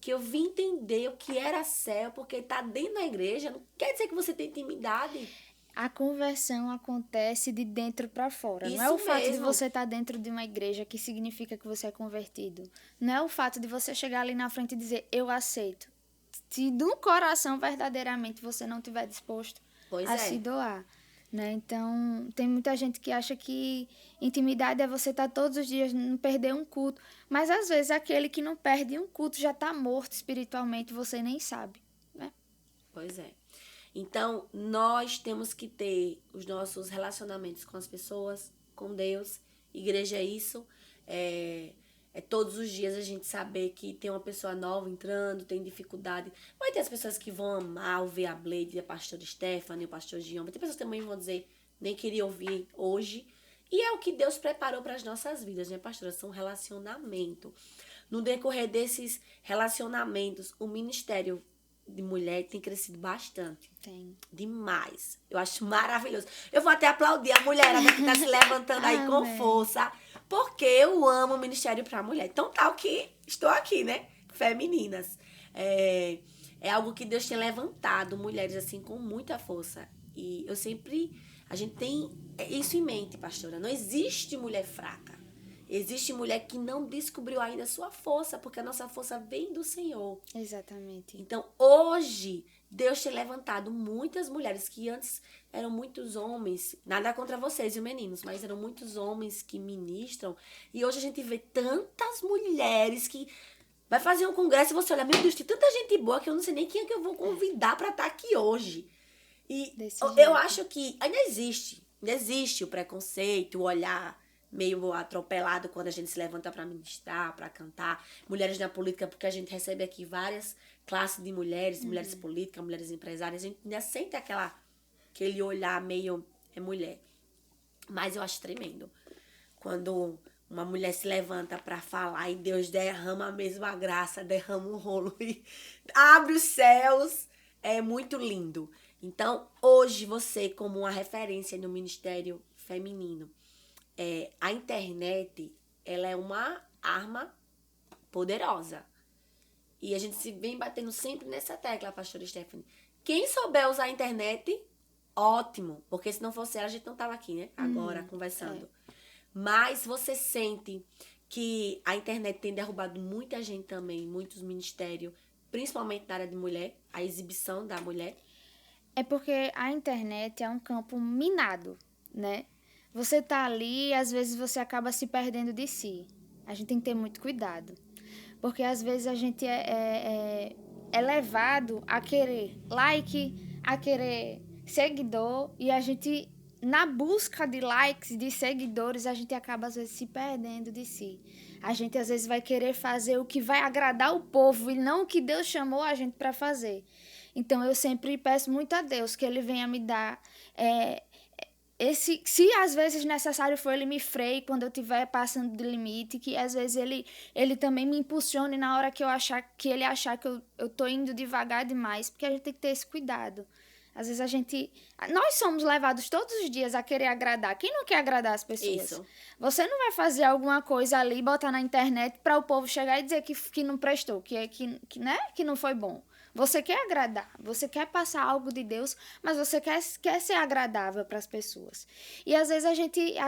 Que eu vim entender o que era céu, porque tá dentro da igreja, não quer dizer que você tem intimidade. A conversão acontece de dentro para fora. Não é Isso o fato de mesmo. você estar dentro de uma igreja que significa que você é convertido. Não é o fato de você chegar ali na frente e dizer, eu aceito. Se do coração verdadeiramente você não estiver disposto Pois a é. se doar. Né? Então, tem muita gente que acha que intimidade é você estar todos os dias, não perder um culto. Mas, às vezes, aquele que não perde um culto já está morto espiritualmente, você nem sabe. Né? Pois é. Então, nós temos que ter os nossos relacionamentos com as pessoas, com Deus. Igreja é isso. É todos os dias a gente saber que tem uma pessoa nova entrando, tem dificuldade. Vai ter as pessoas que vão amar ouvir a Blade, a pastora Stephanie, o pastor Gion. Vai ter pessoas que também vão dizer, nem queria ouvir hoje. E é o que Deus preparou para as nossas vidas, né, pastora? São relacionamento. No decorrer desses relacionamentos, o ministério de mulher tem crescido bastante. Tem. Demais. Eu acho maravilhoso. Eu vou até aplaudir a mulherada que tá se levantando aí com força, porque eu amo o ministério pra mulher. Então tal que estou aqui, né? Femininas. É algo que Deus tem levantado mulheres assim com muita força. E eu sempre... A gente tem isso em mente, pastora. Não existe mulher fraca. Existe mulher que não descobriu ainda a sua força, porque a nossa força vem do Senhor. Exatamente. Então, hoje, Deus tem levantado muitas mulheres que antes eram muitos homens, nada contra vocês, viu, meninos, mas eram muitos homens que ministram. E hoje a gente vê tantas mulheres que vai fazer um congresso e você olha, meu Deus, tem tanta gente boa que eu não sei nem quem é que eu vou convidar para estar aqui hoje. E eu acho que ainda existe o preconceito, o olhar meio atropelado quando a gente se levanta para ministrar, para cantar. Mulheres na política, porque a gente recebe aqui várias classes de mulheres, mulheres políticas, mulheres empresárias. A gente ainda sente aquele olhar meio mulher. Mas eu acho tremendo quando uma mulher se levanta para falar e Deus derrama a mesma graça, derrama um rolo e abre os céus. É muito lindo. Então, hoje você, como uma referência no ministério feminino, a internet, ela é uma arma poderosa. E a gente se vem batendo sempre nessa tecla, pastora Stephanie. Quem souber usar a internet, ótimo. Porque se não fosse ela, a gente não tava aqui, né? Agora, conversando. Mas você sente que a internet tem derrubado muita gente também, muitos ministérios, principalmente na área de mulher, a exibição da mulher. É porque a internet é um campo minado, né? Você tá ali e às vezes você acaba se perdendo de si. A gente tem que ter muito cuidado. Porque às vezes a gente é levado a querer like, a querer seguidor. E a gente, na busca de likes, de seguidores, a gente acaba às vezes se perdendo de si. A gente às vezes vai querer fazer o que vai agradar o povo e não o que Deus chamou a gente para fazer. Então eu sempre peço muito a Deus que Ele venha me dar... se às vezes necessário for, Ele me freie quando eu estiver passando do limite, que às vezes ele também me impulsione na hora que ele achar que eu tô indo devagar demais, porque a gente tem que ter esse cuidado. Às vezes nós somos levados todos os dias a querer agradar. Quem não quer agradar as pessoas? Isso. Você não vai fazer alguma coisa ali, botar na internet para o povo chegar e dizer que não prestou, que não foi bom. Você quer agradar, você quer passar algo de Deus, mas você quer ser agradável para as pessoas. E às vezes a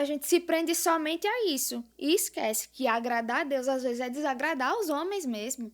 gente se prende somente a isso e esquece que agradar a Deus às vezes é desagradar os homens mesmo,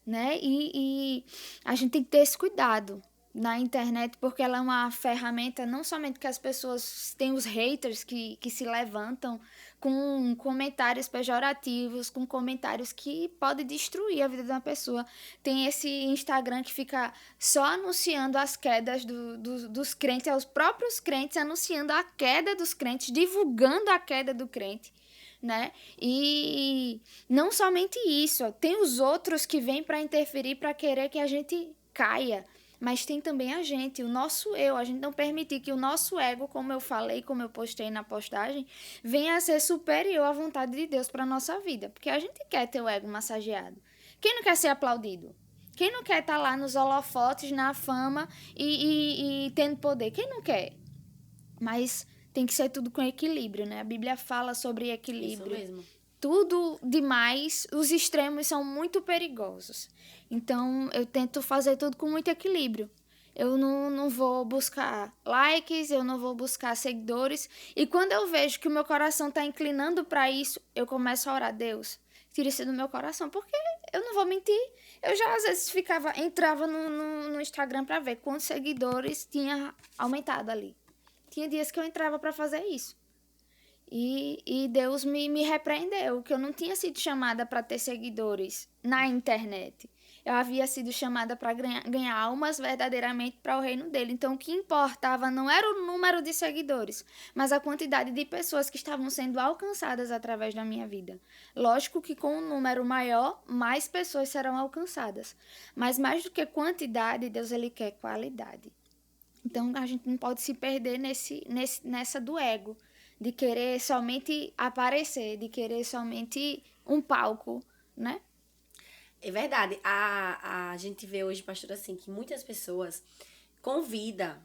né? E a gente tem que ter esse cuidado na internet, porque ela é uma ferramenta, não somente que as pessoas têm os haters que se levantam com comentários pejorativos, com comentários que podem destruir a vida de uma pessoa. Tem esse Instagram que fica só anunciando as quedas dos crentes, os próprios crentes anunciando a queda dos crentes, divulgando a queda do crente, né? E não somente isso, tem os outros que vêm para interferir, para querer que a gente caia. Mas tem também a gente, o nosso eu. A gente não permitir que o nosso ego, como eu falei, como eu postei na postagem, venha a ser superior à vontade de Deus para a nossa vida. Porque a gente quer ter o ego massageado. Quem não quer ser aplaudido? Quem não quer estar lá nos holofotes, na fama e tendo poder? Quem não quer? Mas tem que ser tudo com equilíbrio, né? A Bíblia fala sobre equilíbrio. Isso mesmo. Tudo demais, os extremos são muito perigosos. Então, eu tento fazer tudo com muito equilíbrio. Eu não vou buscar likes, eu não vou buscar seguidores. E quando eu vejo que o meu coração está inclinando para isso, eu começo a orar, Deus, tira isso do meu coração. Porque eu não vou mentir. Eu já, às vezes, entrava no Instagram para ver quantos seguidores tinha aumentado ali. Tinha dias que eu entrava para fazer isso. E Deus me repreendeu, que eu não tinha sido chamada para ter seguidores na internet. Eu havia sido chamada para ganhar almas verdadeiramente para o reino dele. Então, o que importava não era o número de seguidores, mas a quantidade de pessoas que estavam sendo alcançadas através da minha vida. Lógico que com um número maior, mais pessoas serão alcançadas. Mas mais do que quantidade, Deus ele quer qualidade. Então, a gente não pode se perder nessa do ego, de querer somente aparecer, de querer somente um palco, né? É verdade. A gente vê hoje, pastor, assim, que muitas pessoas convida,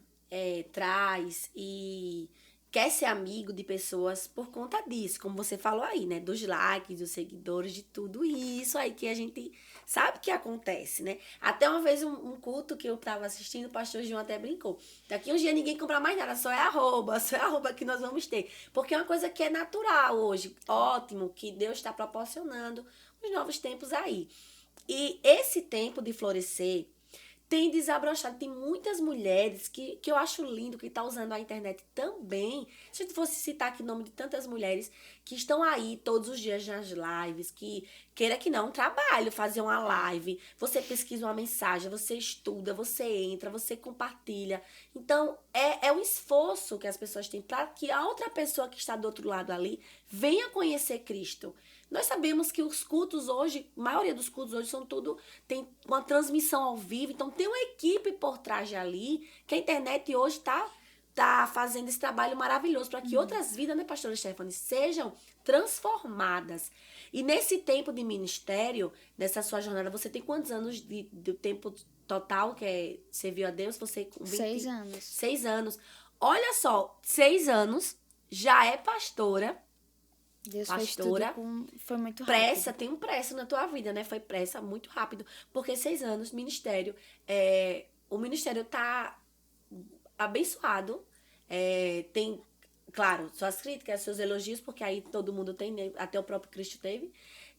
traz e quer ser amigo de pessoas por conta disso, como você falou aí, né? Dos likes, dos seguidores, de tudo isso aí que a gente sabe que acontece, né? Até uma vez um culto que eu tava assistindo, o pastor João até brincou. Daqui uns dias ninguém compra mais nada, só é arroba que nós vamos ter. Porque é uma coisa que é natural hoje, ótimo, que Deus está proporcionando os novos tempos aí. E esse tempo de florescer tem desabrochado. Tem muitas mulheres que eu acho lindo que tá usando a internet também. Se eu fosse citar aqui o nome de tantas mulheres que estão aí todos os dias nas lives, que queira que não, um trabalho fazer uma live. Você pesquisa uma mensagem, você estuda, você entra, você compartilha. Então, é um esforço que as pessoas têm para que a outra pessoa que está do outro lado ali venha conhecer Cristo. Nós sabemos que os cultos hoje, a maioria dos cultos hoje são tudo, tem uma transmissão ao vivo, então tem uma equipe por trás de ali, que a internet hoje tá fazendo esse trabalho maravilhoso para que outras vidas, né, pastora Stephanie, sejam transformadas. E nesse tempo de ministério, nessa sua jornada, você tem quantos anos de tempo total que serviu a Deus? Você com 6 anos. 6 anos. Olha só, 6 anos, já é pastora. Deus Pastora, fez tudo foi muito rápido. Pressa, tem um pressa na tua vida, né? Foi pressa muito rápido. Porque 6 anos, ministério. O ministério tá abençoado. Tem, claro, suas críticas, seus elogios, porque aí todo mundo tem, né? Até o próprio Cristo teve.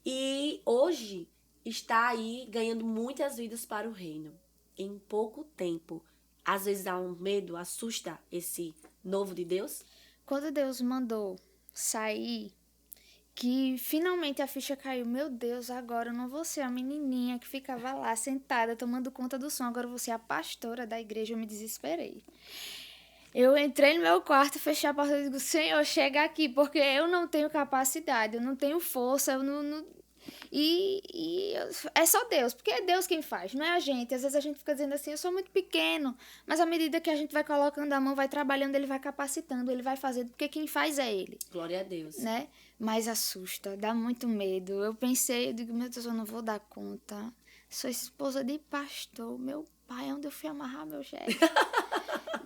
E hoje está aí ganhando muitas vidas para o reino. Em pouco tempo. Às vezes dá um medo, assusta esse novo de Deus. Quando Deus mandou sair, que finalmente a ficha caiu. Meu Deus, agora eu não vou ser a menininha que ficava lá sentada tomando conta do som. Agora eu vou ser a pastora da igreja. Eu me desesperei. Eu entrei no meu quarto, fechei a porta e digo, Senhor, chega aqui, porque eu não tenho capacidade, eu não tenho força, eu não... é só Deus, porque é Deus quem faz, não é a gente. Às vezes a gente fica dizendo assim, eu sou muito pequeno, mas à medida que a gente vai colocando a mão, vai trabalhando, ele vai capacitando, ele vai fazendo, porque quem faz é ele. Glória a Deus. Né? Mas assusta, dá muito medo. Eu digo, meu Deus, eu não vou dar conta. Sou esposa de pastor, meu pai, onde eu fui amarrar meu chefe?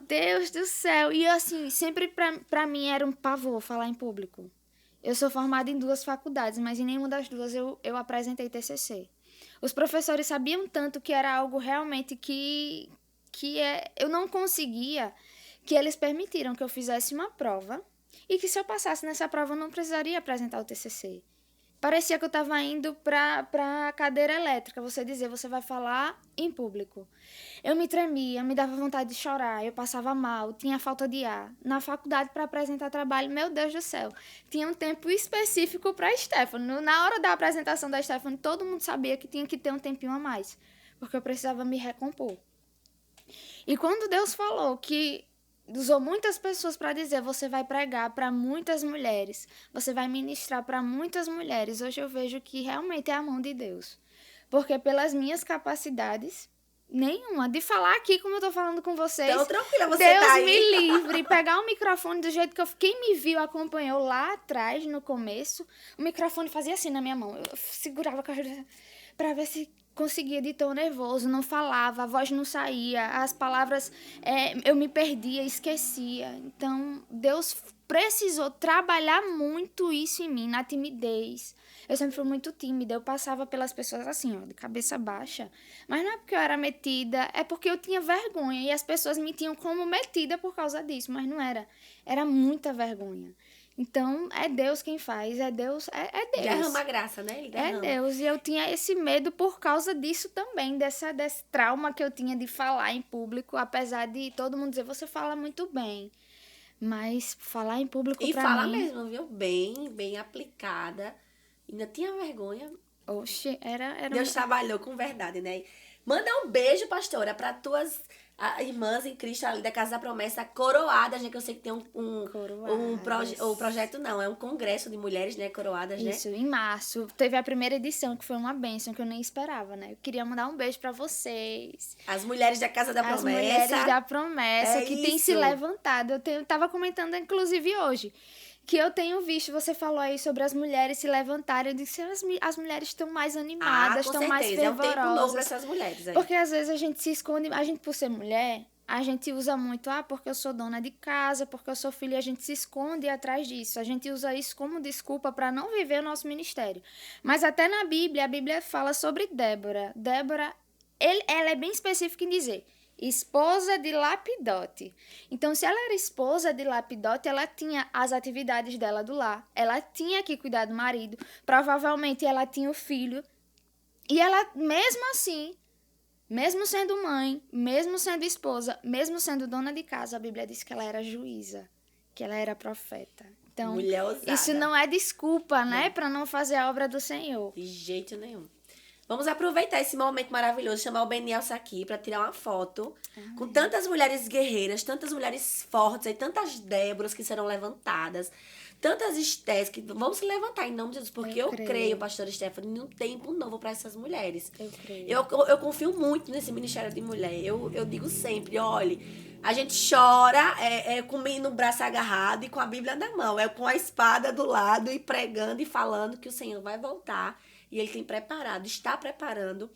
Deus do céu. E assim, sempre pra mim era um pavor falar em público. Eu sou formada em 2 faculdades, mas em nenhuma das 2 eu apresentei TCC. Os professores sabiam tanto que era algo realmente eu não conseguia, que eles permitiram que eu fizesse uma prova e que se eu passasse nessa prova eu não precisaria apresentar o TCC. Parecia que eu estava indo para cadeira elétrica, você vai falar em público. Eu me tremia, me dava vontade de chorar, eu passava mal, tinha falta de ar. Na faculdade, para apresentar trabalho, meu Deus do céu, tinha um tempo específico para a Stephanie. Na hora da apresentação da Stephanie, todo mundo sabia que tinha que ter um tempinho a mais, porque eu precisava me recompor. E quando Deus falou que usou muitas pessoas para dizer, você vai pregar para muitas mulheres, você vai ministrar para muitas mulheres, hoje eu vejo que realmente é a mão de Deus. Porque pelas minhas capacidades, Nenhuma. De falar aqui como eu tô falando com vocês. Então, tranquila, você Deus tá aí. me livre. Pegar o microfone do jeito que eu... Quem me viu, acompanhou lá atrás, no começo, o microfone fazia assim na minha mão. Eu segurava com a ajuda pra ver se conseguia de tão nervoso. Não falava, a voz não saía. As palavras, eu me perdia, esquecia. Então, Deus precisou trabalhar muito isso em mim, na timidez. Eu sempre fui muito tímida, eu passava pelas pessoas assim, ó, de cabeça baixa. Mas não é porque eu era metida, é porque eu tinha vergonha. E as pessoas me tinham como metida por causa disso, mas não era. Era muita vergonha. Então, é Deus quem faz, é Deus, é Deus. Derrama a graça, né? Ele derrama. É Deus, e eu tinha esse medo por causa disso também, desse trauma que eu tinha de falar em público, apesar de todo mundo dizer, você fala muito bem. Mas falar em público E pra fala mim... mesmo, viu? Bem aplicada. Ainda tinha vergonha. Oxe, era Deus trabalhou com verdade, né? Manda um beijo, pastora, para tuas irmãs em Cristo ali da Casa da Promessa, coroadas, né? Que eu sei que tem um projeto, não, é um congresso de mulheres, né? Coroadas, né? Isso, em março. Teve a primeira edição, que foi uma bênção, que eu nem esperava, né? Eu queria mandar um beijo pra vocês. As mulheres da Casa da As Promessa. mulheres da promessa, É que têm se isso. levantado. Eu tava comentando, inclusive, hoje, que eu tenho visto, você falou aí sobre as mulheres se levantarem. Eu disse, as mulheres estão mais animadas, com estão mais certeza. É um tempo novo para fervorosas. essas mulheres aí. Porque às vezes a gente se esconde, a gente por ser mulher, a gente usa muito, porque eu sou dona de casa, porque eu sou filha, e a gente se esconde atrás disso. A gente usa isso como desculpa para não viver o nosso ministério. Mas até na Bíblia, a Bíblia fala sobre Débora. Débora, ela é bem específica em dizer, esposa de Lapidote. Então, se ela era esposa de Lapidote, ela tinha as atividades dela do lar, ela tinha que cuidar do marido, provavelmente ela tinha o filho, e ela, mesmo assim, mesmo sendo mãe, mesmo sendo esposa, mesmo sendo dona de casa, a Bíblia diz que ela era juíza, que ela era profeta. Então, Mulher ousada. isso não é desculpa, né, para não fazer a obra do Senhor. De jeito nenhum. Vamos aproveitar esse momento maravilhoso, chamar o Benielson aqui para tirar uma foto com tantas mulheres guerreiras, tantas mulheres fortes, e tantas Déboras que serão levantadas, tantas Estés que vão se levantar em nome de Jesus, porque eu creio, pastora Stephanie, num tempo novo para essas mulheres. Eu creio. Eu confio muito nesse ministério de mulher. Eu digo sempre, olhe, a gente chora com o menino no braço agarrado e com a Bíblia na mão, com a espada do lado e pregando e falando que o Senhor vai voltar. E Ele tem preparado, está preparando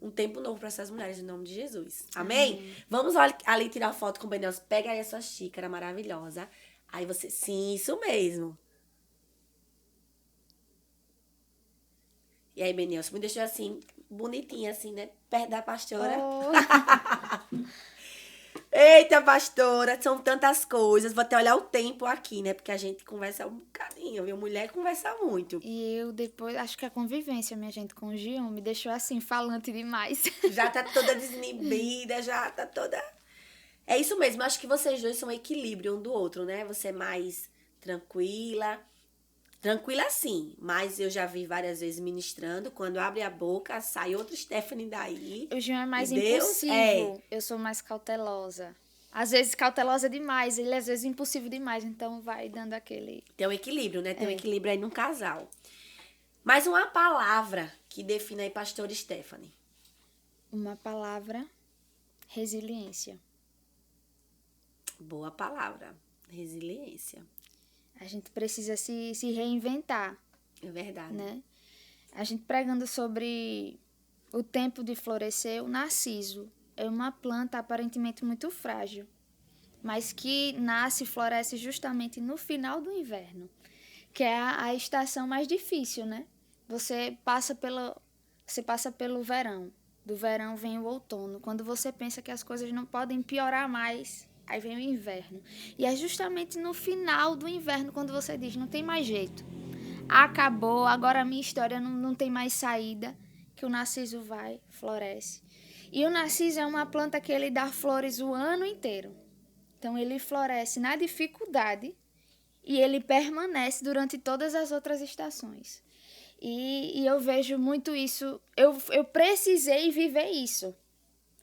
um tempo novo para essas mulheres, em nome de Jesus. Amém? Vamos ali tirar foto com o Benelson. Pega aí a sua xícara maravilhosa. Aí você... Sim, isso mesmo. E aí, Benelson, me deixou assim, bonitinha assim, né? Perto da pastora. Oh. Eita, pastora, são tantas coisas. Vou até olhar o tempo aqui, né? Porque a gente conversa um bocadinho, viu? Mulher conversa muito. E eu depois, acho que a convivência, minha gente, com o Gion me deixou assim, falante demais. Já tá toda desinibida, já tá toda... É isso mesmo, acho que vocês dois são um equilíbrio um do outro, né? Você é mais tranquila. Tranquila sim, mas eu já vi várias vezes ministrando. Quando abre a boca, sai outra Stephanie daí. O Gion é mais E Deus, impulsivo, eu sou mais cautelosa. Às vezes cautelosa demais, ele às vezes impulsivo demais, então vai dando aquele... Tem um equilíbrio, né? Tem um equilíbrio aí num casal. Mais uma palavra que define aí pastora Stephanie. Uma palavra, resiliência. Boa palavra, resiliência. A gente precisa se reinventar, É verdade. né? A gente pregando sobre o tempo de florescer, o narciso é uma planta aparentemente muito frágil, mas que nasce e floresce justamente no final do inverno, que é a estação mais difícil, né? Você passa pelo verão, do verão vem o outono, quando você pensa que as coisas não podem piorar mais, aí vem o inverno. E é justamente no final do inverno, quando você diz, não tem mais jeito, acabou, agora a minha história não tem mais saída, que o narciso vai, floresce. E o narciso é uma planta que ele dá flores o ano inteiro. Então ele floresce na dificuldade e ele permanece durante todas as outras estações. E eu vejo muito isso, eu precisei viver isso,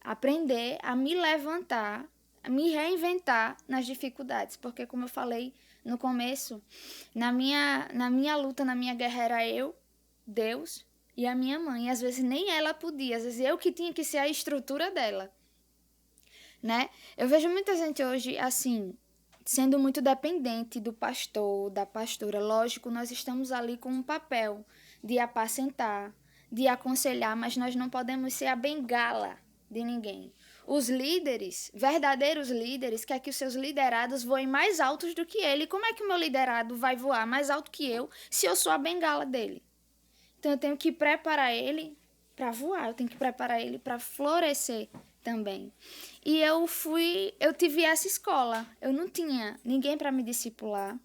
aprender a me levantar, a me reinventar nas dificuldades, porque como eu falei no começo, na minha luta, na minha guerra era eu, Deus e a minha mãe. Às vezes nem ela podia, às vezes eu que tinha que ser a estrutura dela, né? Eu vejo muita gente hoje, assim, sendo muito dependente do pastor, da pastora. Lógico, nós estamos ali com um papel de apacentar, de aconselhar, mas nós não podemos ser a bengala de ninguém. Os líderes, verdadeiros líderes, quer que os seus liderados voem mais altos do que ele. Como é que o meu liderado vai voar mais alto que eu se eu sou a bengala dele? Então eu tenho que preparar ele para voar, eu tenho que preparar ele para florescer também. E eu tive essa escola. Eu não tinha ninguém para me discipular.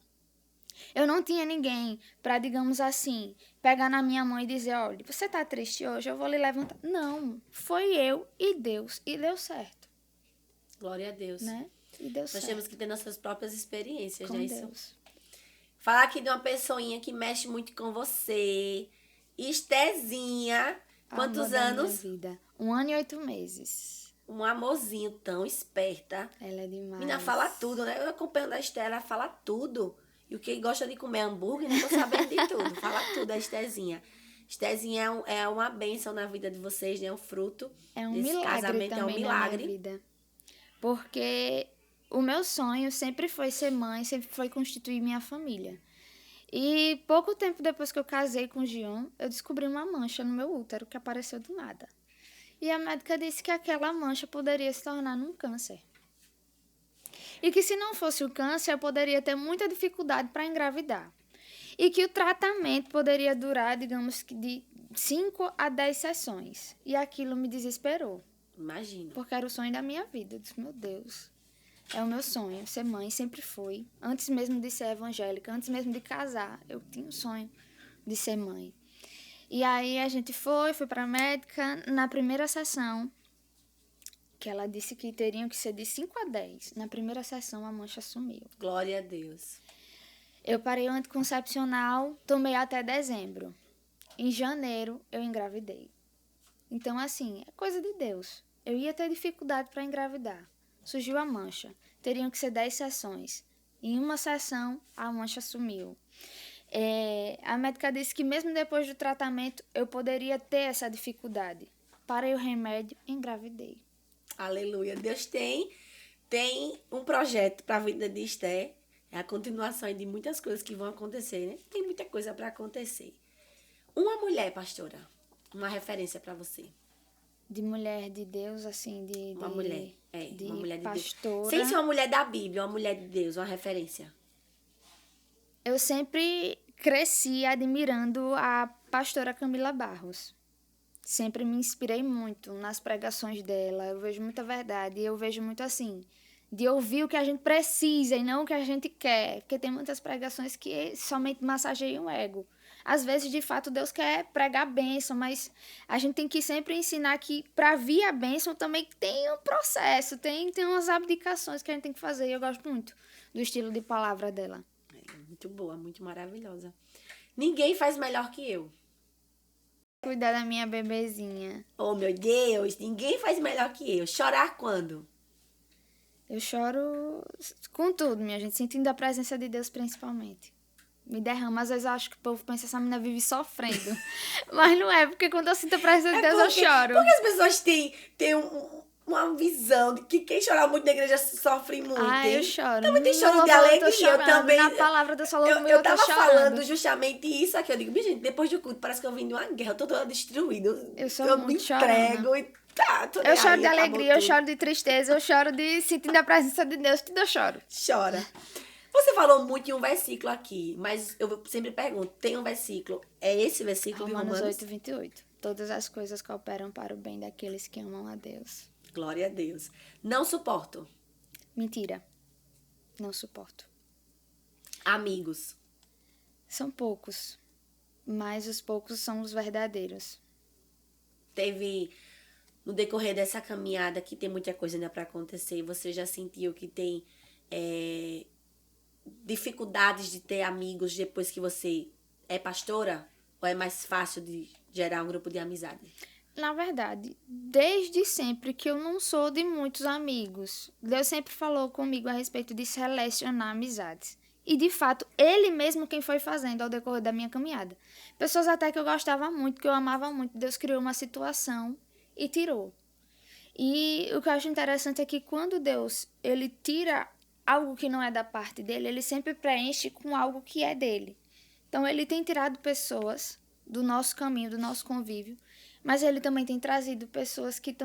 Eu não tinha ninguém para, digamos assim, pegar na minha mão e dizer, olha, você tá triste hoje, eu vou lhe levantar. Não, foi eu e Deus, e deu certo. Glória a Deus. Né? E deu certo. Nós temos que ter nossas próprias experiências, Com né? Deus. Falar aqui de uma pessoinha que mexe muito com você. Estezinha. Quantos Amor da anos? minha vida. 1 ano e 8 meses. Um amorzinho tão esperta. Ela é demais. Menina fala tudo, né? Eu acompanhando a Esté, ela fala tudo. E o que gosta de comer hambúrguer, né? Tô sabendo de tudo. Fala tudo, a Estezinha. Estezinha é uma bênção na vida de vocês, né? Um fruto É um desse milagre casamento. também É um milagre. na minha vida. Porque o meu sonho sempre foi ser mãe, sempre foi constituir minha família. E pouco tempo depois que eu casei com o Gion, eu descobri uma mancha no meu útero que apareceu do nada. E a médica disse que aquela mancha poderia se tornar num câncer. E que se não fosse o câncer, eu poderia ter muita dificuldade para engravidar. E que o tratamento poderia durar, digamos que de 5 a 10 sessões. E aquilo me desesperou. Imagina. Porque era o sonho da minha vida. Eu disse, meu Deus, é o meu sonho. Ser mãe sempre foi. Antes mesmo de ser evangélica, antes mesmo de casar, eu tinha um sonho de ser mãe. E aí a gente foi para a médica. Na primeira sessão, que ela disse que teriam que ser de 5 a 10. Na primeira sessão, a mancha sumiu. Glória a Deus. Eu parei o anticoncepcional, tomei até dezembro. Em janeiro, eu engravidei. Então, assim, é coisa de Deus. Eu ia ter dificuldade para engravidar. Surgiu a mancha. Teriam que ser 10 sessões. Em uma sessão, a mancha sumiu. A médica disse que mesmo depois do tratamento, eu poderia ter essa dificuldade. Parei o remédio, engravidei. Aleluia. Deus tem um projeto para a vida de Esté. É a continuação de muitas coisas que vão acontecer, né? Tem muita coisa para acontecer. Uma mulher, pastora, uma referência para você. De mulher de Deus, assim, Uma mulher, de uma mulher de pastora. Deus. Sem ser uma mulher da Bíblia, uma mulher de Deus, uma referência. Eu sempre cresci admirando a pastora Camila Barros. Sempre me inspirei muito nas pregações dela. Eu vejo muita verdade. Eu vejo muito assim, de ouvir o que a gente precisa e não o que a gente quer. Porque tem muitas pregações que somente massageiam o ego. Às vezes, de fato, Deus quer pregar bênção, mas a gente tem que sempre ensinar que para vir a bênção também tem um processo, tem umas abdicações que a gente tem que fazer. E eu gosto muito do estilo de palavra dela. Muito boa, muito maravilhosa. Ninguém faz melhor que eu. Cuidar da minha bebezinha. Oh, meu Deus, ninguém faz melhor que eu. Chorar quando? Eu choro com tudo, minha gente, sentindo a presença de Deus principalmente. Me derrama. Às vezes eu acho que o povo pensa que essa menina vive sofrendo. Mas não é, porque quando eu sinto a presença de Deus, eu choro. Porque as pessoas têm uma visão de que quem chora muito na igreja sofre muito. Eu choro. Também tem choro de alegria. Eu também. Na palavra da sua eu tava falando justamente isso aqui. Eu digo, minha gente, depois do culto, parece que eu vim de uma guerra. Eu tô toda destruída. Eu sou eu muito me entrego chorona. e tá. Eu choro de alegria, eu choro de tristeza, eu choro de sentindo a presença de Deus. Tudo eu choro. Chora. Você falou muito em um versículo aqui, mas eu sempre pergunto, tem um versículo, é esse versículo de Romanos? 8:28. Todas as coisas cooperam para o bem daqueles que amam a Deus. Glória a Deus. Não suporto. Mentira. Não suporto. Amigos. São poucos, mas os poucos são os verdadeiros. Teve, no decorrer dessa caminhada, que tem muita coisa ainda para acontecer, você já sentiu que tem dificuldades de ter amigos depois que você é pastora? Ou é mais fácil de gerar um grupo de amizade? Na verdade, desde sempre que eu não sou de muitos amigos. Deus sempre falou comigo a respeito de selecionar amizades. E, de fato, ele mesmo quem foi fazendo ao decorrer da minha caminhada. Pessoas até que eu gostava muito, que eu amava muito. Deus criou uma situação e tirou. E o que eu acho interessante é que quando Deus ele tira algo que não é da parte dele, ele sempre preenche com algo que é dele. Então, ele tem tirado pessoas do nosso caminho, do nosso convívio, mas ele também tem trazido pessoas que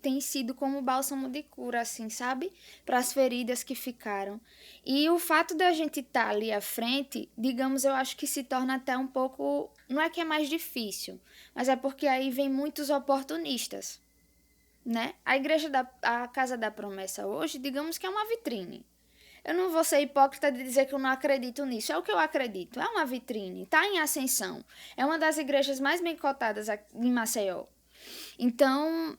têm sido como bálsamo de cura, assim, sabe? Para as feridas que ficaram. E o fato da gente estar ali à frente, digamos, eu acho que se torna até um pouco... Não é que é mais difícil, mas é porque aí vem muitos oportunistas, né? A Casa da Promessa hoje, digamos que é uma vitrine. Eu não vou ser hipócrita de dizer que eu não acredito nisso. É o que eu acredito. É uma vitrine. Está em ascensão. É uma das igrejas mais bem cotadas em Maceió. Então,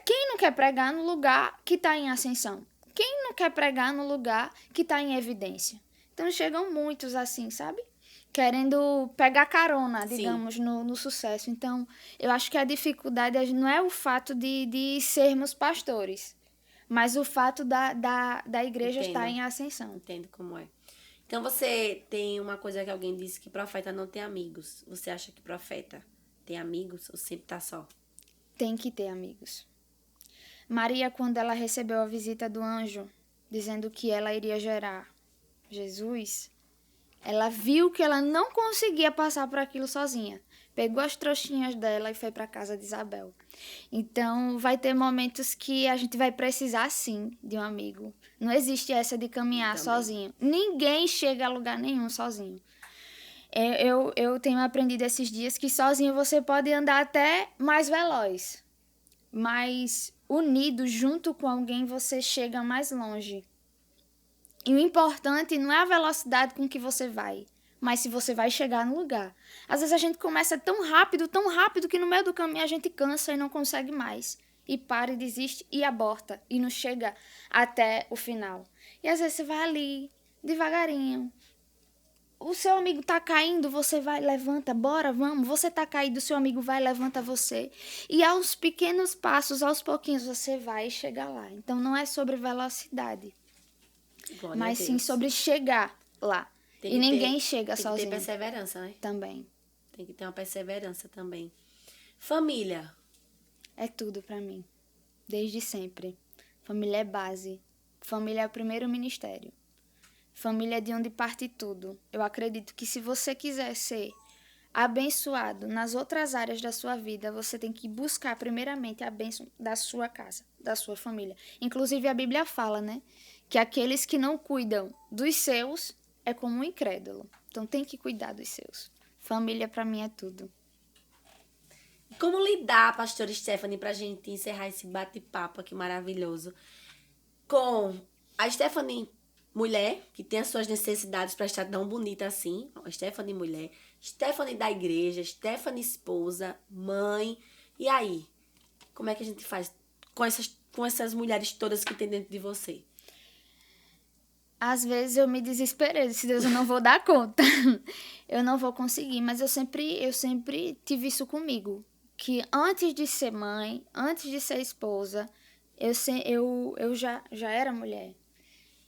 quem não quer pregar no lugar que está em ascensão? Quem não quer pregar no lugar que está em evidência? Então, chegam muitos assim, sabe? Querendo pegar carona, digamos, no sucesso. Então, eu acho que a dificuldade não é o fato de sermos pastores, mas o fato da igreja estar em ascensão. Entendo como é. Então você tem uma coisa que alguém disse que profeta não tem amigos. Você acha que profeta tem amigos ou sempre tá só? Tem que ter amigos. Maria, quando ela recebeu a visita do anjo, dizendo que ela iria gerar Jesus, ela viu que ela não conseguia passar por aquilo sozinha. Pegou as trouxinhas dela e foi para casa de Isabel. Então, vai ter momentos que a gente vai precisar, sim, de um amigo. Não existe essa de caminhar sozinho. Ninguém chega a lugar nenhum sozinho. Eu tenho aprendido esses dias que sozinho você pode andar até mais veloz. Mas unido, junto com alguém, você chega mais longe. E o importante não é a velocidade com que você vai, mas se você vai chegar no lugar. Às vezes a gente começa tão rápido, que no meio do caminho a gente cansa e não consegue mais. E para e desiste e aborta e não chega até o final. E às vezes você vai ali, devagarinho. O seu amigo tá caindo, você vai, levanta, bora, vamos. Você tá caído, o seu amigo vai, levanta você. E aos pequenos passos, aos pouquinhos, você vai chegar lá. Então não é sobre velocidade, mas sim sobre chegar lá. E ninguém chega sozinho. Tem que ter perseverança, né? Também. Tem que ter uma perseverança também. Família. É tudo pra mim. Desde sempre. Família é base. Família é o primeiro ministério. Família é de onde parte tudo. Eu acredito que se você quiser ser abençoado nas outras áreas da sua vida, você tem que buscar primeiramente a bênção da sua casa, da sua família. Inclusive a Bíblia fala, né? Que aqueles que não cuidam dos seus é como um incrédulo. Então tem que cuidar dos seus. Família pra mim é tudo. Como lidar, pastora Stephanie, pra gente encerrar esse bate-papo aqui maravilhoso, com a Stephanie mulher, que tem as suas necessidades pra estar tão bonita assim, a Stephanie mulher, Stephanie da igreja, Stephanie esposa, mãe, e aí? Como é que a gente faz com essas mulheres todas que tem dentro de você? Às vezes eu me desesperei, disse, Deus, eu não vou dar conta. Eu não vou conseguir, mas eu sempre tive isso comigo. Que antes de ser mãe, antes de ser esposa, eu já era mulher.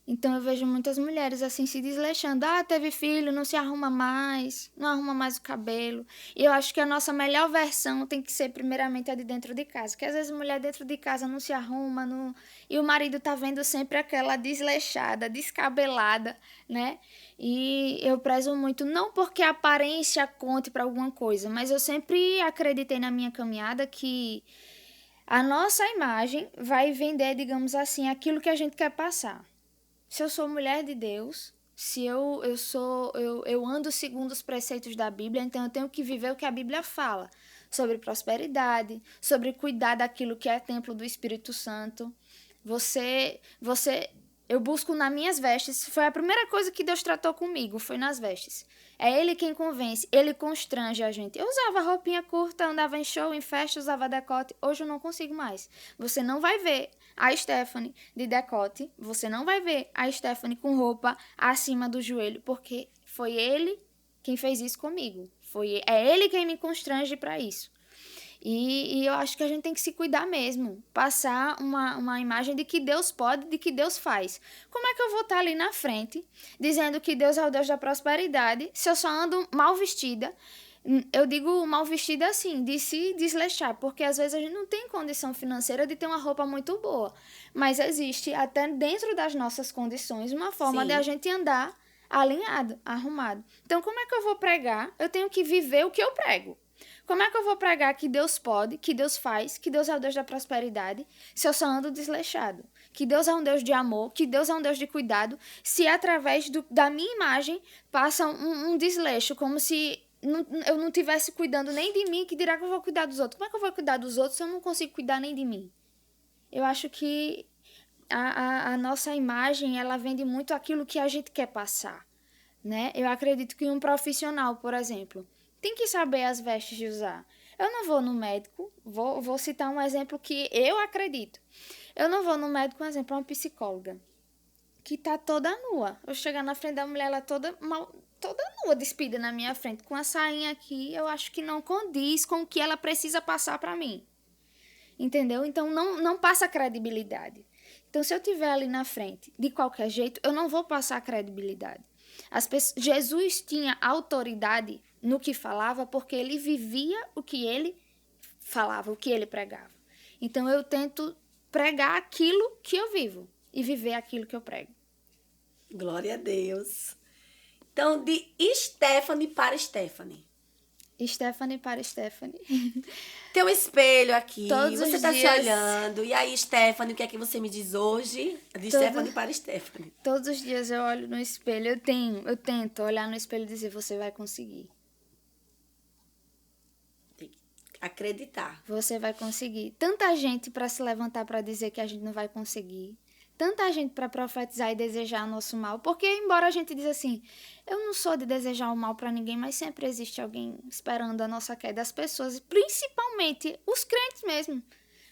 Então eu vejo muitas mulheres assim se desleixando. Ah, teve filho, não se arruma mais, não arruma mais o cabelo. E eu acho que a nossa melhor versão tem que ser primeiramente a de dentro de casa. Porque às vezes a mulher dentro de casa não se arruma, não... e o marido tá vendo sempre aquela desleixada, descabelada, né? E eu prezo muito, não porque a aparência conte para alguma coisa, mas eu sempre acreditei na minha caminhada que a nossa imagem vai vender, digamos assim, aquilo que a gente quer passar. Se eu sou mulher de Deus, se eu ando segundo os preceitos da Bíblia, então eu tenho que viver o que a Bíblia fala sobre prosperidade, sobre cuidar daquilo que é templo do Espírito Santo. Eu busco nas minhas vestes, foi a primeira coisa que Deus tratou comigo, foi nas vestes. É Ele quem convence, Ele constrange a gente. Eu usava roupinha curta, andava em show, em festa, usava decote. Hoje eu não consigo mais. Você não vai ver a Stephanie de decote, você não vai ver a Stephanie com roupa acima do joelho, porque foi Ele quem fez isso comigo. É Ele quem me constrange para isso. E eu acho que a gente tem que se cuidar mesmo. Passar uma imagem de que Deus pode, de que Deus faz. Como é que eu vou estar ali na frente, dizendo que Deus é o Deus da prosperidade, se eu só ando mal vestida? Eu digo mal vestida assim, de se desleixar, porque às vezes a gente não tem condição financeira de ter uma roupa muito boa. Mas existe, até dentro das nossas condições, uma forma de a gente andar alinhado, arrumado. Então, como é que eu vou pregar? Eu tenho que viver o que eu prego. Como é que eu vou pregar que Deus pode, que Deus faz, que Deus é o Deus da prosperidade, se eu só ando desleixado? Que Deus é um Deus de amor, que Deus é um Deus de cuidado, se através da minha imagem passa um desleixo, como se eu não estivesse cuidando nem de mim, que dirá que eu vou cuidar dos outros. Como é que eu vou cuidar dos outros se eu não consigo cuidar nem de mim? Eu acho que a nossa imagem, ela vende muito aquilo que a gente quer passar, né? Eu acredito que um profissional, por exemplo, tem que saber as vestes de usar. Eu não vou no médico, vou citar um exemplo que eu acredito. Eu não vou no médico, por exemplo, uma psicóloga que tá toda nua. Eu chegar na frente da mulher, ela toda nua, despida na minha frente, com a sainha aqui, eu acho que não condiz com o que ela precisa passar para mim. Entendeu? Então, não passa credibilidade. Então, se eu estiver ali na frente, de qualquer jeito, eu não vou passar credibilidade. Jesus tinha autoridade no que falava porque ele vivia o que ele falava, o que ele pregava. Então, eu tento pregar aquilo que eu vivo e viver aquilo que eu prego. Glória a Deus. Então, de Stephanie para Stephanie. Stephanie para Stephanie. Tem um espelho aqui, Todos você os tá dias... se olhando. E aí, Stephanie, o que é que você me diz hoje? De Stephanie para Stephanie. Todos os dias eu olho no espelho, eu tento olhar no espelho e dizer, você vai conseguir. Tem que acreditar. Você vai conseguir. Tanta gente para se levantar para dizer que a gente não vai conseguir. Tanta gente para profetizar e desejar nosso mal. Porque, embora a gente diz assim, eu não sou de desejar o mal para ninguém, mas sempre existe alguém esperando a nossa queda. As pessoas, principalmente os crentes mesmo,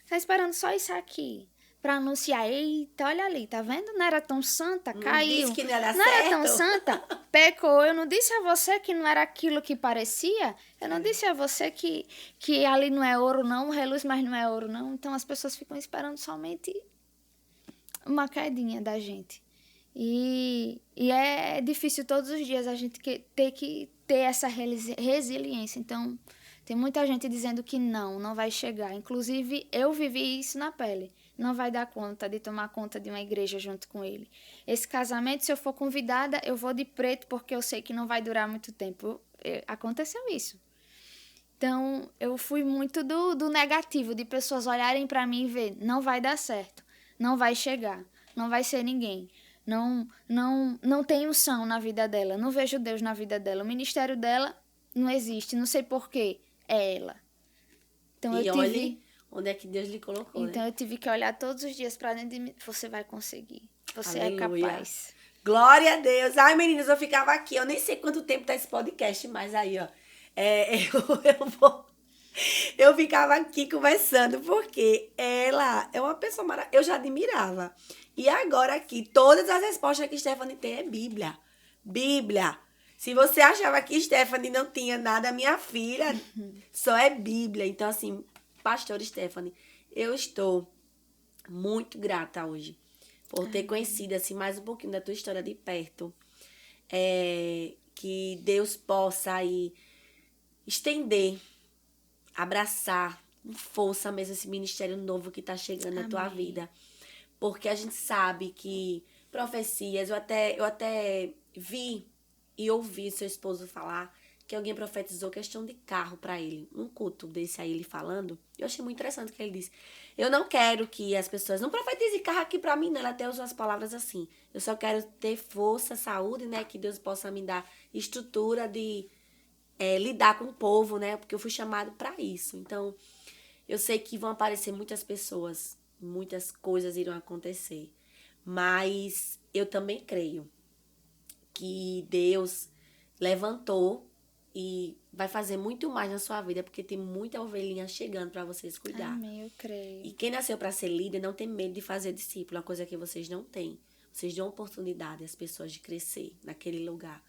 tá esperando só isso aqui para anunciar. Eita, olha ali, tá vendo? Não era tão santa, caiu. Disse que não era não certo. Era tão santa, pecou. Eu não disse a você que não era aquilo que parecia? Eu não disse a você que ali não é ouro não, reluz, mas não é ouro não. Então as pessoas ficam esperando somente uma quedinha da gente. E é difícil todos os dias a gente ter que ter essa resiliência. Então, tem muita gente dizendo que não vai chegar. Inclusive, eu vivi isso na pele. Não vai dar conta de tomar conta de uma igreja junto com ele. Esse casamento, se eu for convidada, eu vou de preto porque eu sei que não vai durar muito tempo. Aconteceu isso. Então, eu fui muito do negativo, de pessoas olharem para mim e ver, não vai dar certo. Não vai chegar, não vai ser ninguém, não tem unção na vida dela, não vejo Deus na vida dela, o ministério dela não existe, não sei porquê, é ela. Então e olhe onde é que Deus lhe colocou, Então né? eu tive que olhar todos os dias para dentro de mim, você vai conseguir, você Aleluia. É capaz. Glória a Deus. Ai, meninas, eu ficava aqui, eu nem sei quanto tempo tá esse podcast, mas aí, ó, eu ficava aqui conversando, porque ela é uma pessoa maravilhosa. Eu já admirava. E agora aqui, todas as respostas que Stephanie tem é Bíblia. Bíblia. Se você achava que Stephanie não tinha nada, minha filha, só é Bíblia. Então, assim, pastor Stephanie, eu estou muito grata hoje por ter conhecido, assim, mais um pouquinho da tua história de perto. Que Deus possa aí estender, abraçar com força mesmo esse ministério novo que tá chegando na tua vida. Porque a gente sabe que profecias, eu até vi e ouvi seu esposo falar que alguém profetizou questão de carro para ele. Um culto desse aí, ele falando, eu achei muito interessante o que ele disse. Eu não quero que as pessoas não profetizem carro aqui para mim, não. Ele até usou as palavras assim. Eu só quero ter força, saúde, né? Que Deus possa me dar estrutura de lidar com o povo, né? Porque eu fui chamado para isso. Então, eu sei que vão aparecer muitas pessoas, muitas coisas irão acontecer. Mas eu também creio que Deus levantou e vai fazer muito mais na sua vida, porque tem muita ovelhinha chegando para vocês cuidar. Amém, eu creio. E quem nasceu para ser líder não tem medo de fazer discípulo, uma coisa que vocês não têm. Vocês dão oportunidade às pessoas de crescer naquele lugar.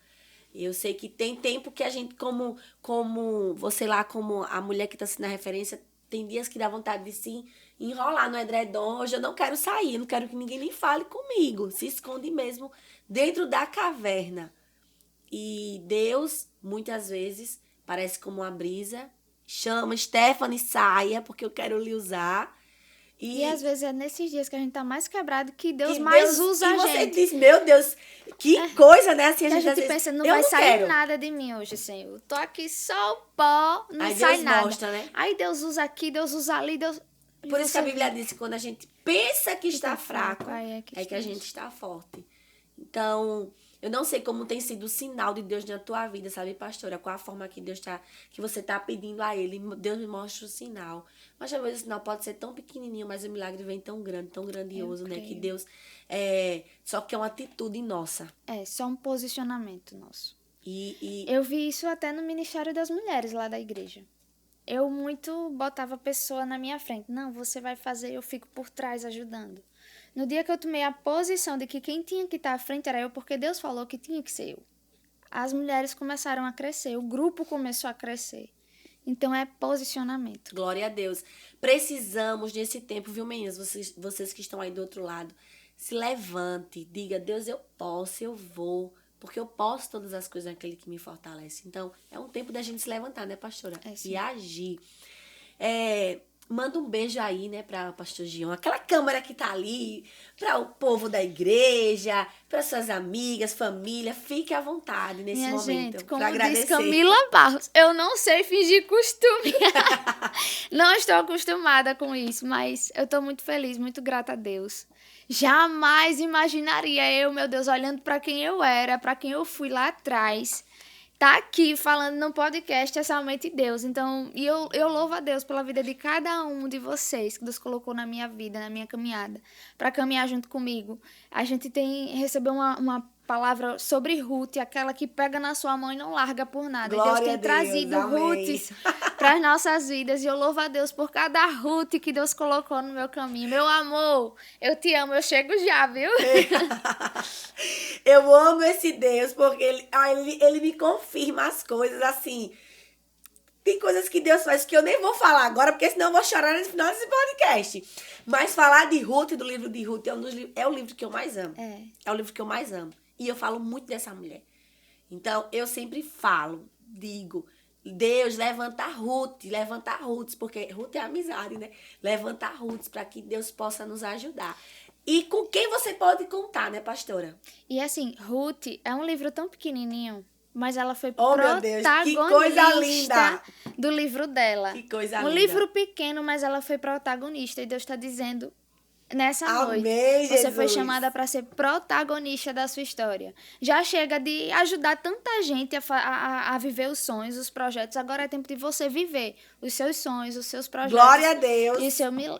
Eu sei que tem tempo que a gente, como você lá, como a mulher que está sendo a referência, Tem dias que dá vontade de se enrolar no edredom. Hoje eu não quero sair, não quero que ninguém nem fale comigo. Se esconde mesmo dentro da caverna. E Deus, muitas vezes, parece como uma brisa, chama, Stephanie, saia, porque eu quero lhe usar. E às vezes é nesses dias que a gente tá mais quebrado que Deus e mais Deus, usa e a você gente. diz, meu Deus, que coisa, né? Assim, Que a às gente vezes, pensa, não eu vai sair quero. nada de mim hoje, Senhor. Tô aqui só o pó, não Aí sai Deus nada. mostra, né? Aí Deus usa aqui, Deus usa ali, Deus... Por isso que a Bíblia diz que quando a gente pensa que está tá fraco, fraco, aí é que a gente está forte. Então, eu não sei como tem sido o sinal de Deus na tua vida, sabe, pastora? Qual a forma que Deus tá, que você está pedindo a Ele. Deus me mostra o sinal. Mas às vezes o sinal pode ser tão pequenininho, mas o milagre vem tão grande, tão grandioso, Eu né? Que creio. Deus só que é uma atitude nossa. É, só um posicionamento nosso. E Eu vi isso até no Ministério das Mulheres lá da igreja. Eu muito botava a pessoa na minha frente. Não, você vai fazer, eu fico por trás ajudando. No dia que eu tomei a posição de que quem tinha que estar à frente era eu, porque Deus falou que tinha que ser eu. As mulheres começaram a crescer, o grupo começou a crescer. Então é posicionamento. glória a Deus. Precisamos nesse tempo, viu, meninas? Vocês que estão aí do outro lado, se levante, diga, Deus, eu posso, eu vou, porque eu posso todas as coisas naquele que me fortalece. Então, é um tempo da gente se levantar, né, pastora? É, sim. E agir. Manda um beijo aí, né, pra pastor Gion, aquela câmera que tá ali, para o povo da igreja, para suas amigas, família, fique à vontade nesse Minha momento. gente, como pra agradecer. diz Camila Barros, eu não sei fingir costume. Não estou acostumada com isso, mas eu estou muito feliz, muito grata a Deus. Jamais imaginaria eu, meu Deus, olhando para quem eu era, para quem eu fui lá atrás, tá aqui falando no podcast é somente Deus. Então, eu louvo a Deus pela vida de cada um de vocês que Deus colocou na minha vida, na minha caminhada, para caminhar junto comigo. A gente recebeu uma palavra sobre Ruth, aquela que pega na sua mão e não larga por nada. Glória Deus tem a Deus, trazido amém. Ruths para as nossas vidas e eu louvo a Deus por cada Ruth que Deus colocou no meu caminho. Meu amor, eu te amo, eu chego já, viu? Eu amo esse Deus, porque ele me confirma as coisas assim. Tem coisas que Deus faz que eu nem vou falar agora, porque senão eu vou chorar no final desse podcast. Mas falar de Ruth, do livro de Ruth, é o livro que eu mais amo. É o livro que eu mais amo. E eu falo muito dessa mulher. Então, eu sempre falo, digo, Deus, levanta Ruth, porque Ruth é amizade, né? Levanta Ruth para que Deus possa nos ajudar. E com quem você pode contar, né, pastora? E assim, Ruth é um livro tão pequenininho, mas ela foi meu Deus, que coisa linda! protagonista do livro dela. Que coisa Um linda. livro pequeno, mas ela foi protagonista. E Deus está dizendo, nessa Amém, noite, você foi Jesus. chamada para ser protagonista da sua história. Já chega de ajudar tanta gente a viver os sonhos, os projetos. Agora é tempo de você viver os seus sonhos, os seus projetos. Glória a Deus.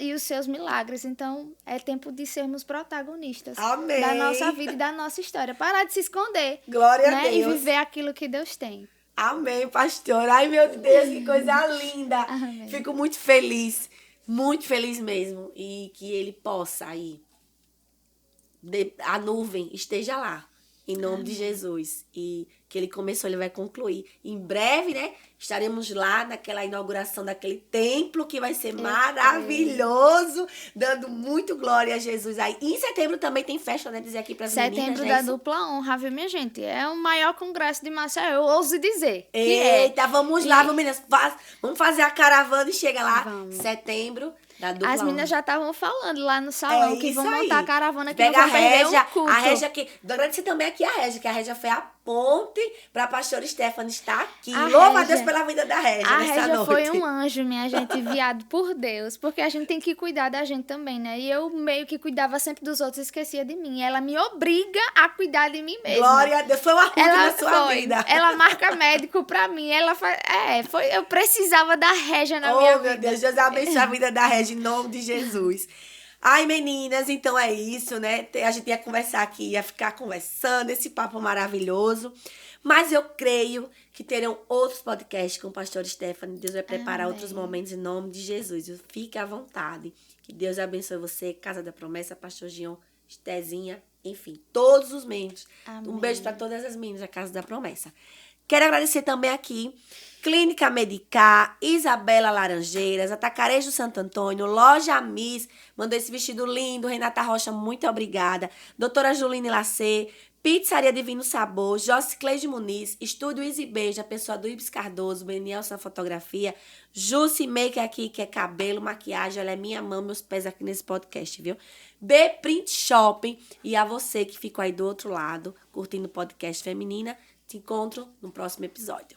E os seus milagres. Então, é tempo de sermos protagonistas Amém. da nossa vida e da nossa história. Parar de se esconder. Glória a né? Deus. E viver aquilo que Deus tem. Amém, pastor. Ai, meu Deus, que coisa linda. Amém. Fico muito feliz mesmo. E que ele possa aí, a nuvem esteja lá, em nome de Jesus. E que ele começou, ele vai concluir. Em breve, né, estaremos lá naquela inauguração daquele templo que vai ser maravilhoso, dando muito glória a Jesus aí. E em setembro também tem festa, né, dizer aqui para as meninas. Setembro é da isso? dupla honra, viu, minha gente? É o maior congresso de Maceió, eu ouso dizer. Eita, vamos lá, meninas. Vamos fazer a caravana e chega lá. Vamos. Setembro da dupla As meninas honra. já estavam falando lá no salão que isso vão aí. montar a caravana que Pega não vão perder um culto. a Régia aqui. Agradecer também aqui a Régia, que a Régia foi a ponte para a pastora Stephanie estar aqui. Louva a Deus pela vida da Régia A nessa Régia noite. foi um anjo, minha gente, enviado por Deus, porque a gente tem que cuidar da gente também, né? E eu meio que cuidava sempre dos outros e esquecia de mim. Ela me obriga a cuidar de mim mesma. Glória a Deus. Foi uma Ruth na sua vida. Ela marca médico pra mim. Eu precisava da Régia na minha vida. Meu Deus, Deus abençoe a vida da Régia em nome de Jesus. Ai, meninas, então é isso, né? A gente ia conversar aqui, ia ficar conversando, esse papo maravilhoso. Mas eu creio que terão outros podcasts com o pastor Stephanie. Deus vai preparar outros momentos em nome de Jesus. Fique à vontade. Que Deus abençoe você, Casa da Promessa, pastor Gion, Estezinha, enfim, todos os membros. Amém. Um beijo para todas as meninas da Casa da Promessa. Quero agradecer também aqui Clínica Medicar, Isabela Laranjeiras, Atacarejo Santo Antônio, Loja Miss, mandou esse vestido lindo, Renata Rocha, muito obrigada. Doutora Juline Lacê, Pizzaria Divino Sabor, Josicleide Muniz, Estúdio Easy Beija, pessoa do Ibis Cardoso, Benielson na fotografia, Jussi Make aqui, que é cabelo, maquiagem, ela é minha mão, meus pés aqui nesse podcast, viu? B Print Shopping, e a você que ficou aí do outro lado, curtindo o podcast Feminina, te encontro no próximo episódio.